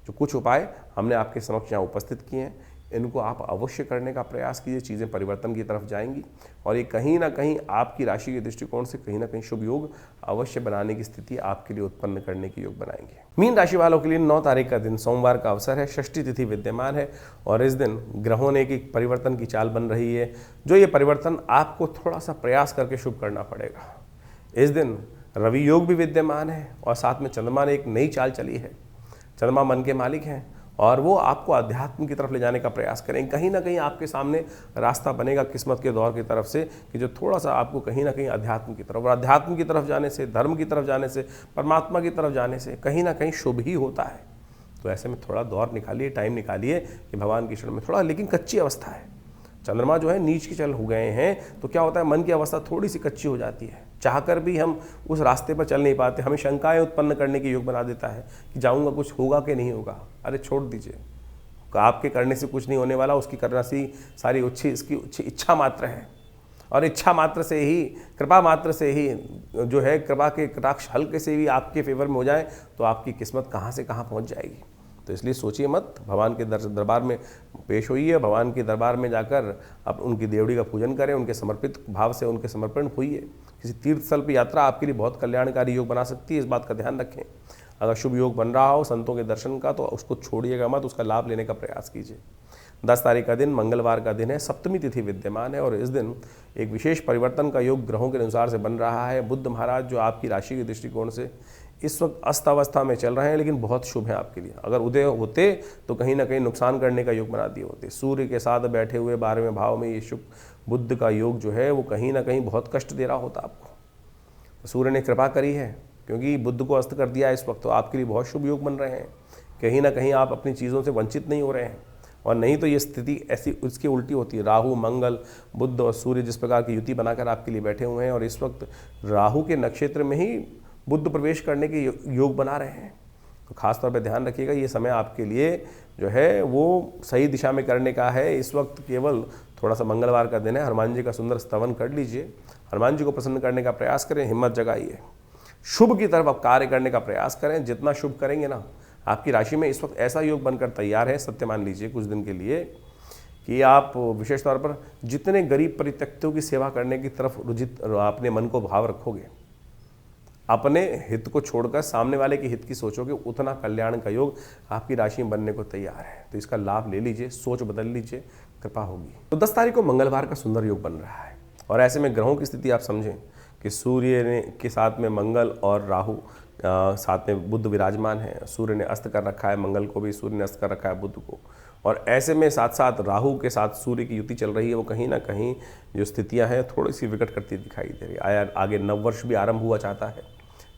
जो कुछ उपाय हमने आपके समक्ष यहाँ उपस्थित किए हैं, इनको आप अवश्य करने का प्रयास कीजिए, चीज़ें परिवर्तन की तरफ जाएंगी और ये कहीं ना कहीं आपकी राशि के दृष्टिकोण से कहीं ना कहीं शुभ योग अवश्य बनाने की स्थिति आपके लिए उत्पन्न करने की योग बनाएंगे। मीन राशि वालों के लिए 9 तारीख का दिन सोमवार का अवसर है, षष्ठी तिथि विद्यमान है और इस दिन ग्रहों ने एक परिवर्तन की चाल बन रही है, जो ये परिवर्तन आपको थोड़ा सा प्रयास करके शुभ करना पड़ेगा। इस दिन रवि योग भी विद्यमान है और साथ में चंद्रमा ने एक नई चाल चली है। चंद्रमा मन के मालिक हैं और वो आपको अध्यात्म की तरफ ले जाने का प्रयास करें। कहीं ना कहीं आपके सामने रास्ता बनेगा किस्मत के दौर की तरफ से कि जो थोड़ा सा आपको कहीं ना कहीं अध्यात्म की तरफ, और अध्यात्म की तरफ जाने से, धर्म की तरफ जाने से, परमात्मा की तरफ जाने से कहीं ना कहीं शुभ ही होता है। तो ऐसे में थोड़ा दौर निकालिए, टाइम निकालिए कि भगवान की शरण में थोड़ा, लेकिन कच्ची अवस्था है, चंद्रमा जो है नीच के चल हो गए हैं, तो क्या होता है मन की अवस्था थोड़ी सी कच्ची हो जाती है, चाहकर भी हम उस रास्ते पर चल नहीं पाते, हमें शंकाएं उत्पन्न करने की योग बना देता है कि जाऊंगा कुछ होगा कि नहीं होगा। अरे छोड़ दीजिए, आपके करने से कुछ नहीं होने वाला, उसकी करना सी सारी इसकी इच्छा मात्र है और इच्छा मात्र से ही, कृपा मात्र से ही जो है कृपा के कटाक्ष हल्के से भी आपके फेवर में हो जाए तो आपकी किस्मत कहाँ से कहाँ पहुँच जाएगी। तो इसलिए सोचिए मत, भगवान के दरबार में पेश होइए, भगवान के दरबार में जाकर आप उनकी देवड़ी का पूजन करें, उनके समर्पित भाव से उनके समर्पण होइए। किसी तीर्थ स्थल पर यात्रा आपके लिए बहुत कल्याणकारी योग बना सकती है, इस बात का ध्यान रखें। अगर शुभ योग बन रहा हो संतों के दर्शन का तो उसको छोड़िएगा मत, उसका लाभ लेने का प्रयास कीजिए। 10 तारीख का दिन मंगलवार का दिन है, सप्तमी तिथि विद्यमान है और इस दिन एक विशेष परिवर्तन का योग ग्रहों के अनुसार से बन रहा है। बुध महाराज जो आपकी राशि के दृष्टिकोण से इस वक्त अस्त अवस्था में चल रहे हैं, लेकिन बहुत शुभ है आपके लिए। अगर उदय होते तो कहीं ना कहीं नुकसान करने का योग बना दिए होते। सूर्य के साथ बैठे हुए 12वें भाव में ये शुभ बुध का योग जो है वो कहीं ना कहीं बहुत कष्ट दे रहा होता आपको। सूर्य ने कृपा करी है क्योंकि बुध को अस्त कर दिया इस वक्त, तो आपके लिए बहुत शुभ योग बन रहे हैं। कहीं ना कहीं आप अपनी चीज़ों से वंचित नहीं हो रहे हैं, और नहीं तो ये स्थिति ऐसी उसकी उल्टी होती है। राहु, मंगल, बुध और सूर्य जिस प्रकार की युति बनाकर आपके लिए बैठे हुए हैं और इस वक्त राहु के नक्षत्र में ही बुध प्रवेश करने के योग बना रहे हैं, तो खास तौर पे ध्यान रखिएगा, ये समय आपके लिए जो है वो सही दिशा में करने का है। इस वक्त केवल थोड़ा सा मंगलवार का दिन है, हनुमान जी का सुंदर स्तवन कर लीजिए, हनुमान जी को प्रसन्न करने का प्रयास करें, हिम्मत जगाइए, शुभ की तरफ आप कार्य करने का प्रयास करें। जितना शुभ करेंगे ना, आपकी राशि में इस वक्त ऐसा योग बनकर तैयार है, सत्य मान लीजिए कुछ दिन के लिए, कि आप विशेष तौर पर जितने गरीब परित्यक्तों की सेवा करने की तरफ रुचित अपने मन को भाव रखोगे, अपने हित को छोड़कर सामने वाले के हित की सोचोगे, उतना कल्याण का योग आपकी राशि में बनने को तैयार है। तो इसका लाभ ले लीजिए, सोच बदल लीजिए, कृपा होगी। तो 10 तारीख को मंगलवार का सुंदर योग बन रहा है और ऐसे में ग्रहों की स्थिति आप समझें कि सूर्य ने के साथ में मंगल और राहु, साथ में बुध विराजमान है। सूर्य ने अस्त कर रखा है मंगल को भी, सूर्य ने अस्त कर रखा है बुध को, और ऐसे में साथ साथ राहु के साथ सूर्य की युति चल रही है। वो कहीं ना कहीं जो स्थितियां हैं थोड़ी सी विकट करती दिखाई दे रही है। आगे नववर्ष भी आरंभ हुआ चाहता है,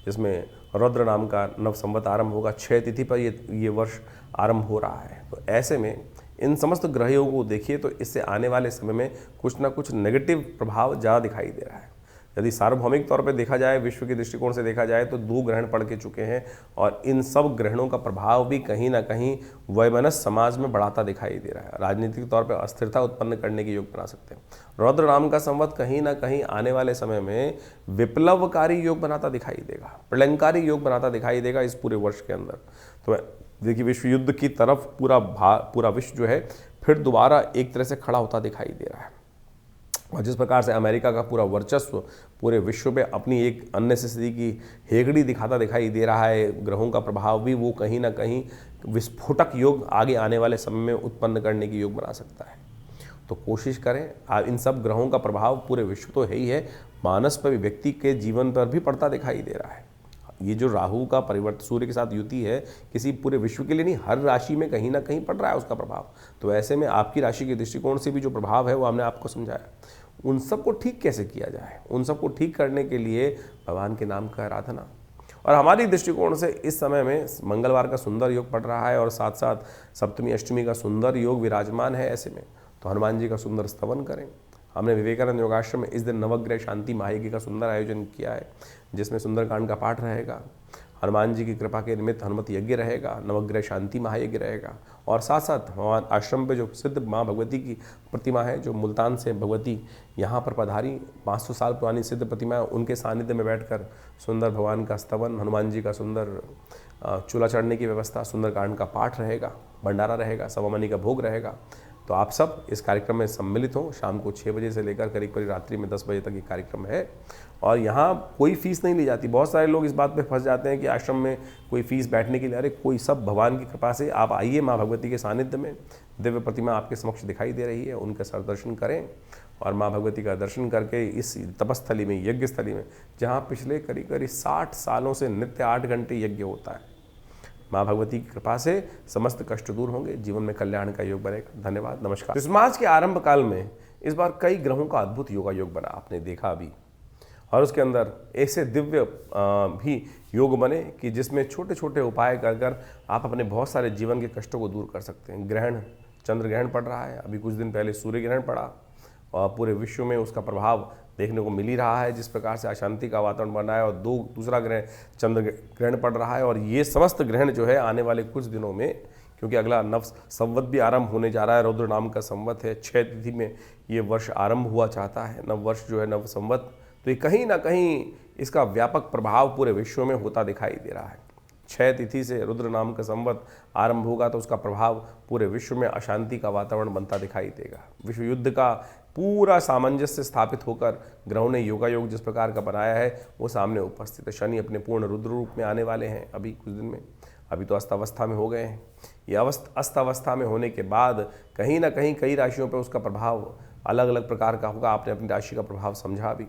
जिसमें रुद्र नाम का नव संवत आरंभ होगा। 6 तिथि पर ये वर्ष आरंभ हो रहा है। तो ऐसे में इन समस्त ग्रहों को देखिए तो इससे आने वाले समय में कुछ ना कुछ नेगेटिव प्रभाव ज़्यादा दिखाई दे रहा है। यदि सार्वभौमिक तौर पर देखा जाए, विश्व के दृष्टिकोण से देखा जाए तो 2 ग्रहण पड़ के चुके हैं और इन सब ग्रहणों का प्रभाव भी कहीं ना कहीं वैमनस्य समाज में बढ़ाता दिखाई दे रहा है। राजनीतिक तौर पर अस्थिरता उत्पन्न करने के योग बना सकते हैं। रुद्र नाम का संवत कहीं ना कहीं आने वाले समय में विप्लवकारी योग बनाता दिखाई देगा, प्रलयंकारी योग बनाता दिखाई देगा इस पूरे वर्ष के अंदर। तो देखिए विश्व युद्ध की तरफ पूरा विश्व जो है फिर दोबारा एक तरह से खड़ा होता दिखाई दे रहा है। और जिस प्रकार से अमेरिका का पूरा वर्चस्व पूरे विश्व पे अपनी एक अननेसेसरी की हेगड़ी दिखाता दिखाई दे रहा है, ग्रहों का प्रभाव भी वो कहीं ना कहीं विस्फोटक योग आगे आने वाले समय में उत्पन्न करने की योग बना सकता है। तो कोशिश करें, इन सब ग्रहों का प्रभाव पूरे विश्व तो है ही है, मानस पर भी, व्यक्ति के जीवन पर भी पड़ता दिखाई दे रहा है। ये जो राहु का परिवर्तन सूर्य के साथ युति है, किसी पूरे विश्व के लिए नहीं, हर राशि में कहीं ना कहीं पड़ रहा है उसका प्रभाव। तो ऐसे में आपकी राशि के दृष्टिकोण से भी जो प्रभाव है वो हमने आपको समझाया, उन सबको ठीक कैसे किया जाए, उन सबको ठीक करने के लिए भगवान के नाम का आराधना। और हमारी दृष्टिकोण से इस समय में मंगलवार का सुंदर योग पड़ रहा है और साथ साथ सप्तमी अष्टमी का सुंदर योग विराजमान है, ऐसे में तो हनुमान जी का सुंदर स्तवन करें। हमने विवेकानंद योगाश्रम में इस दिन नवग्रह शांति महायज्ञ का सुंदर आयोजन किया है, जिसमें सुंदरकांड का पाठ रहेगा, हनुमान जी की कृपा के निमित्त हनुमत यज्ञ रहेगा, नवग्रह शांति महायज्ञ रहेगा और साथ साथ हमारे आश्रम पे जो सिद्ध माँ भगवती की प्रतिमा है, जो मुल्तान से भगवती यहाँ पर पधारी 500 साल पुरानी सिद्ध प्रतिमा है, उनके सानिध्य में बैठकर सुंदर भगवान का स्तवन, हनुमान जी का सुंदर चूल्हा चढ़ने की व्यवस्था, सुंदरकांड का पाठ रहेगा, भंडारा रहेगा, सवामनी का भोग रहेगा। तो आप सब इस कार्यक्रम में सम्मिलित हों। शाम को 6 बजे से लेकर करीब करीब रात्रि में 10 बजे तक ये कार्यक्रम है और यहाँ कोई फीस नहीं ली जाती। बहुत सारे लोग इस बात पे फंस जाते हैं कि आश्रम में कोई फीस बैठने के लिए, अरे कोई सब भगवान की कृपा से आप आइए, माँ भगवती के सानिध्य में दिव्य प्रतिमा आपके समक्ष दिखाई दे रही है, उनका सर दर्शन करें और माँ भगवती का दर्शन करके इस तपस्थली में, यज्ञ स्थली में, जहाँ पिछले करीब करीब 60 सालों से नित्य 8 घंटे यज्ञ होता है, माँ भगवती की कृपा से समस्त कष्ट दूर होंगे, जीवन में कल्याण का योग बनेगा। धन्यवाद, नमस्कार। इस मास के आरंभ काल में इस बार कई ग्रहों का अद्भुत योगा योग बना, आपने देखा अभी, और उसके अंदर ऐसे दिव्य भी योग बने कि जिसमें छोटे छोटे उपाय कर कर आप अपने बहुत सारे जीवन के कष्टों को दूर कर सकते हैं। ग्रहण, चंद्र ग्रहण पड़ रहा है, अभी कुछ दिन पहले सूर्य ग्रहण पड़ा और पूरे विश्व में उसका प्रभाव देखने को मिल ही रहा है, जिस प्रकार से अशांति का वातावरण बना है और दूसरा ग्रहण चंद्र ग्रहण पड़ रहा है। और ये समस्त ग्रहण जो है आने वाले कुछ दिनों में, क्योंकि अगला नव संवत भी आरंभ होने जा रहा है, रौद्र नाम का संवत है, 6 तिथि में ये वर्ष आरंभ हुआ चाहता है, नव वर्ष जो है नव संवत, तो ये कहीं ना कहीं इसका व्यापक प्रभाव पूरे विश्व में होता दिखाई दे रहा है। 6 तिथि से रुद्र नाम का संवत आरंभ होगा तो उसका प्रभाव पूरे विश्व में अशांति का वातावरण बनता दिखाई देगा। विश्व युद्ध का पूरा सामंजस्य स्थापित होकर ग्रहों ने योगायोग जिस प्रकार का बनाया है वो सामने उपस्थित है। शनि अपने पूर्ण रुद्र रूप में आने वाले हैं अभी कुछ दिन में, अभी तो अस्तावस्था में हो गए हैं। ये अस्तावस्था में होने के बाद कहीं ना कहीं कई राशियों पर उसका प्रभाव अलग अलग प्रकार का होगा। आपने अपनी राशि का प्रभाव समझा भी,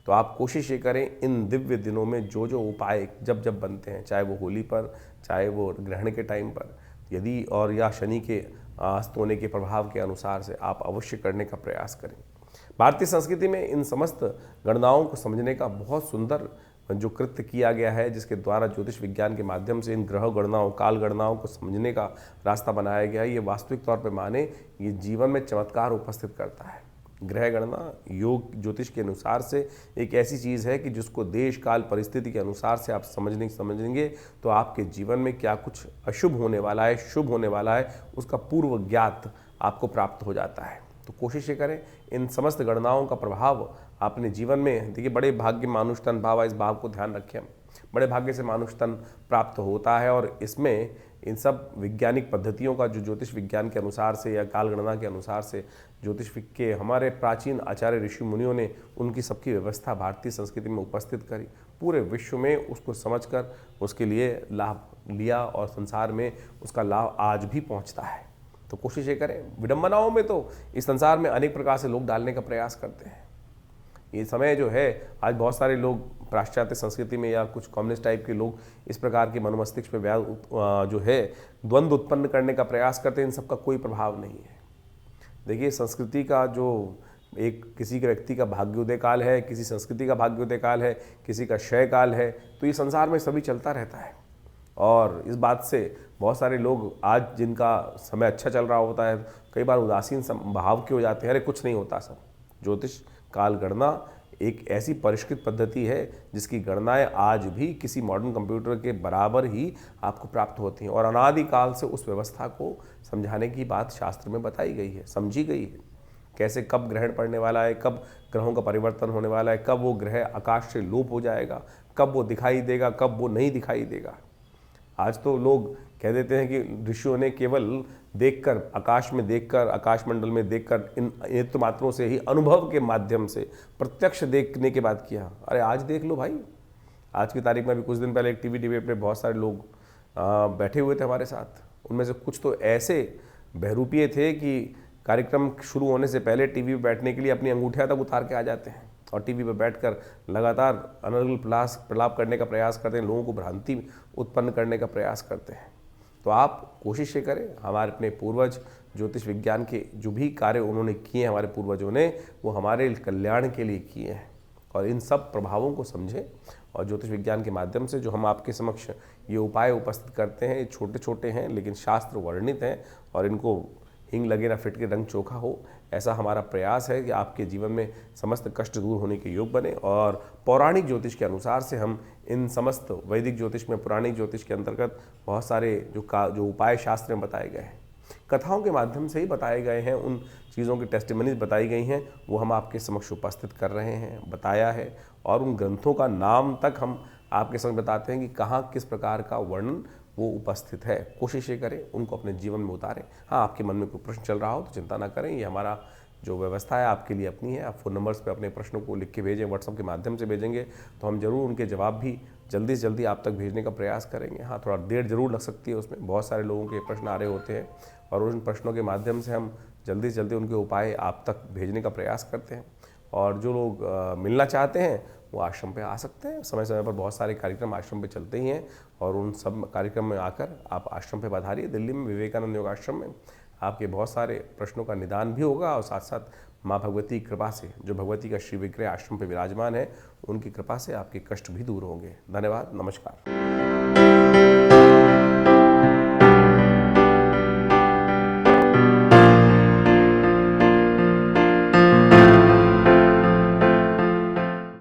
तो आप कोशिश ये करें इन दिव्य दिनों में जो जो उपाय जब जब बनते हैं, चाहे वो होली पर, चाहे वो ग्रहण के टाइम पर, यदि और या शनि के अस्त होने के प्रभाव के अनुसार से आप अवश्य करने का प्रयास करें। भारतीय संस्कृति में इन समस्त गणनाओं को समझने का बहुत सुंदर जो कृत्य किया गया है, जिसके द्वारा ज्योतिष विज्ञान के माध्यम से इन ग्रह गणनाओं, काल गणनाओं को समझने का रास्ता बनाया गया है। ये वास्तविक तौर पर माने ये जीवन में चमत्कार उपस्थित करता है। ग्रह गणना योग ज्योतिष के अनुसार से एक ऐसी चीज़ है कि जिसको देश काल परिस्थिति के अनुसार से आप समझेंगे तो आपके जीवन में क्या कुछ अशुभ होने वाला है, शुभ होने वाला है, उसका पूर्व ज्ञात आपको प्राप्त हो जाता है। तो कोशिश ये करें इन समस्त गणनाओं का प्रभाव अपने जीवन में, देखिए बड़े भाग्य मानुष तन भाव, इस भाव को ध्यान रखें। बड़े भाग्य से मानुष तन प्राप्त होता है और इसमें इन सब वैज्ञानिक पद्धतियों का जो ज्योतिष विज्ञान के अनुसार से या काल गणना के अनुसार से ज्योतिष के हमारे प्राचीन आचार्य ऋषि मुनियों ने उनकी सबकी व्यवस्था भारतीय संस्कृति में उपस्थित करी, पूरे विश्व में उसको समझकर उसके लिए लाभ लिया और संसार में उसका लाभ आज भी पहुंचता है। तो कोशिश ये करें। विडंबनाओं में तो इस संसार में अनेक प्रकार से लोग डालने का प्रयास करते हैं। ये समय जो है आज बहुत सारे लोग पाश्चात्य संस्कृति में या कुछ कम्युनिस्ट टाइप के लोग इस प्रकार के मनोमस्तिष्क पे जो है द्वंद्व उत्पन्न करने का प्रयास करते हैं। इन सबका कोई प्रभाव नहीं है। देखिए संस्कृति का जो एक किसी के व्यक्ति का भाग्योदय काल है, किसी संस्कृति का भाग्योदय काल है, किसी का क्षय काल है, तो ये संसार में सभी चलता रहता है। और इस बात से बहुत सारे लोग आज जिनका समय अच्छा चल रहा होता है कई बार उदासीन भाव के हो जाते हैं, अरे कुछ नहीं होता। सब ज्योतिष काल गणना एक ऐसी परिष्कृत पद्धति है जिसकी गणनाएं आज भी किसी मॉडर्न कंप्यूटर के बराबर ही आपको प्राप्त होती हैं और अनादिकाल से उस व्यवस्था को समझाने की बात शास्त्र में बताई गई है, समझी गई है। कैसे कब ग्रहण पड़ने वाला है, कब ग्रहों का परिवर्तन होने वाला है, कब वो ग्रह आकाश से लोप हो जाएगा, कब वो दिखाई देगा, कब वो नहीं दिखाई देगा। आज तो लोग कह देते हैं कि ऋषियों ने केवल देखकर, आकाश में देखकर, आकाश मंडल में देखकर, इन नेत्र मात्रों से ही अनुभव के माध्यम से प्रत्यक्ष देखने के बाद किया। अरे आज देख लो भाई, आज की तारीख में भी कुछ दिन पहले एक टीवी डिबेट पे बहुत सारे लोग बैठे हुए थे हमारे साथ। उनमें से कुछ तो ऐसे बहरूपिये थे कि कार्यक्रम शुरू होने से पहले टीवी पर बैठने के लिए अपनी अंगूठियाँ तक उतार के आ जाते हैं और टीवी पर बैठकर लगातार अनर्गल प्रलाप करने का प्रयास करते हैं, लोगों को भ्रांति उत्पन्न करने का प्रयास करते हैं। तो आप कोशिश ये करें, हमारे अपने पूर्वज ज्योतिष विज्ञान के जो भी कार्य उन्होंने किए हैं हमारे पूर्वजों ने, वो हमारे कल्याण के लिए किए हैं, और इन सब प्रभावों को समझें। और ज्योतिष विज्ञान के माध्यम से जो हम आपके समक्ष ये उपाय उपस्थित करते हैं, ये छोटे छोटे हैं लेकिन शास्त्र वर्णित हैं, और इनको हिंग लगे ना फिट के रंग चोखा हो, ऐसा हमारा प्रयास है कि आपके जीवन में समस्त कष्ट दूर होने के योग बने। और पौराणिक ज्योतिष के अनुसार से हम इन समस्त वैदिक ज्योतिष में, पुराणिक ज्योतिष के अंतर्गत बहुत सारे जो उपाय शास्त्र में बताए गए हैं, कथाओं के माध्यम से ही बताए गए हैं, उन चीज़ों की टेस्टिमनीज बताई गई हैं, वो हम आपके समक्ष उपस्थित कर रहे हैं, बताया है। और उन ग्रंथों का नाम तक हम आपके समक्ष बताते हैं कि कहाँ किस प्रकार का वर्णन वो उपस्थित है। कोशिश ये करें उनको अपने जीवन में उतारें। हाँ, आपके मन में कोई प्रश्न चल रहा हो तो चिंता ना करें, ये हमारा जो व्यवस्था है आपके लिए अपनी है। आप फ़ोन नंबर्स पे अपने प्रश्नों को लिख के भेजें, व्हाट्सएप के माध्यम से भेजेंगे तो हम जरूर उनके जवाब भी जल्दी से जल्दी आप तक भेजने का प्रयास करेंगे। हाँ, थोड़ा देर जरूर लग सकती है उसमें, बहुत सारे लोगों के प्रश्न आ रहे होते हैं, और उन प्रश्नों के माध्यम से हम जल्दी से जल्दी उनके उपाय आप तक भेजने का प्रयास करते हैं। और जो लोग मिलना चाहते हैं वो आश्रम पे आ सकते हैं। समय समय पर बहुत सारे कार्यक्रम आश्रम पे चलते ही हैं, और उन सब कार्यक्रम में आकर आप आश्रम पे पधारिए। दिल्ली में विवेकानंद योग आश्रम में आपके बहुत सारे प्रश्नों का निदान भी होगा, और साथ साथ माँ भगवती की कृपा से, जो भगवती का श्री विग्रह आश्रम पे विराजमान है, उनकी कृपा से आपके कष्ट भी दूर होंगे। धन्यवाद, नमस्कार।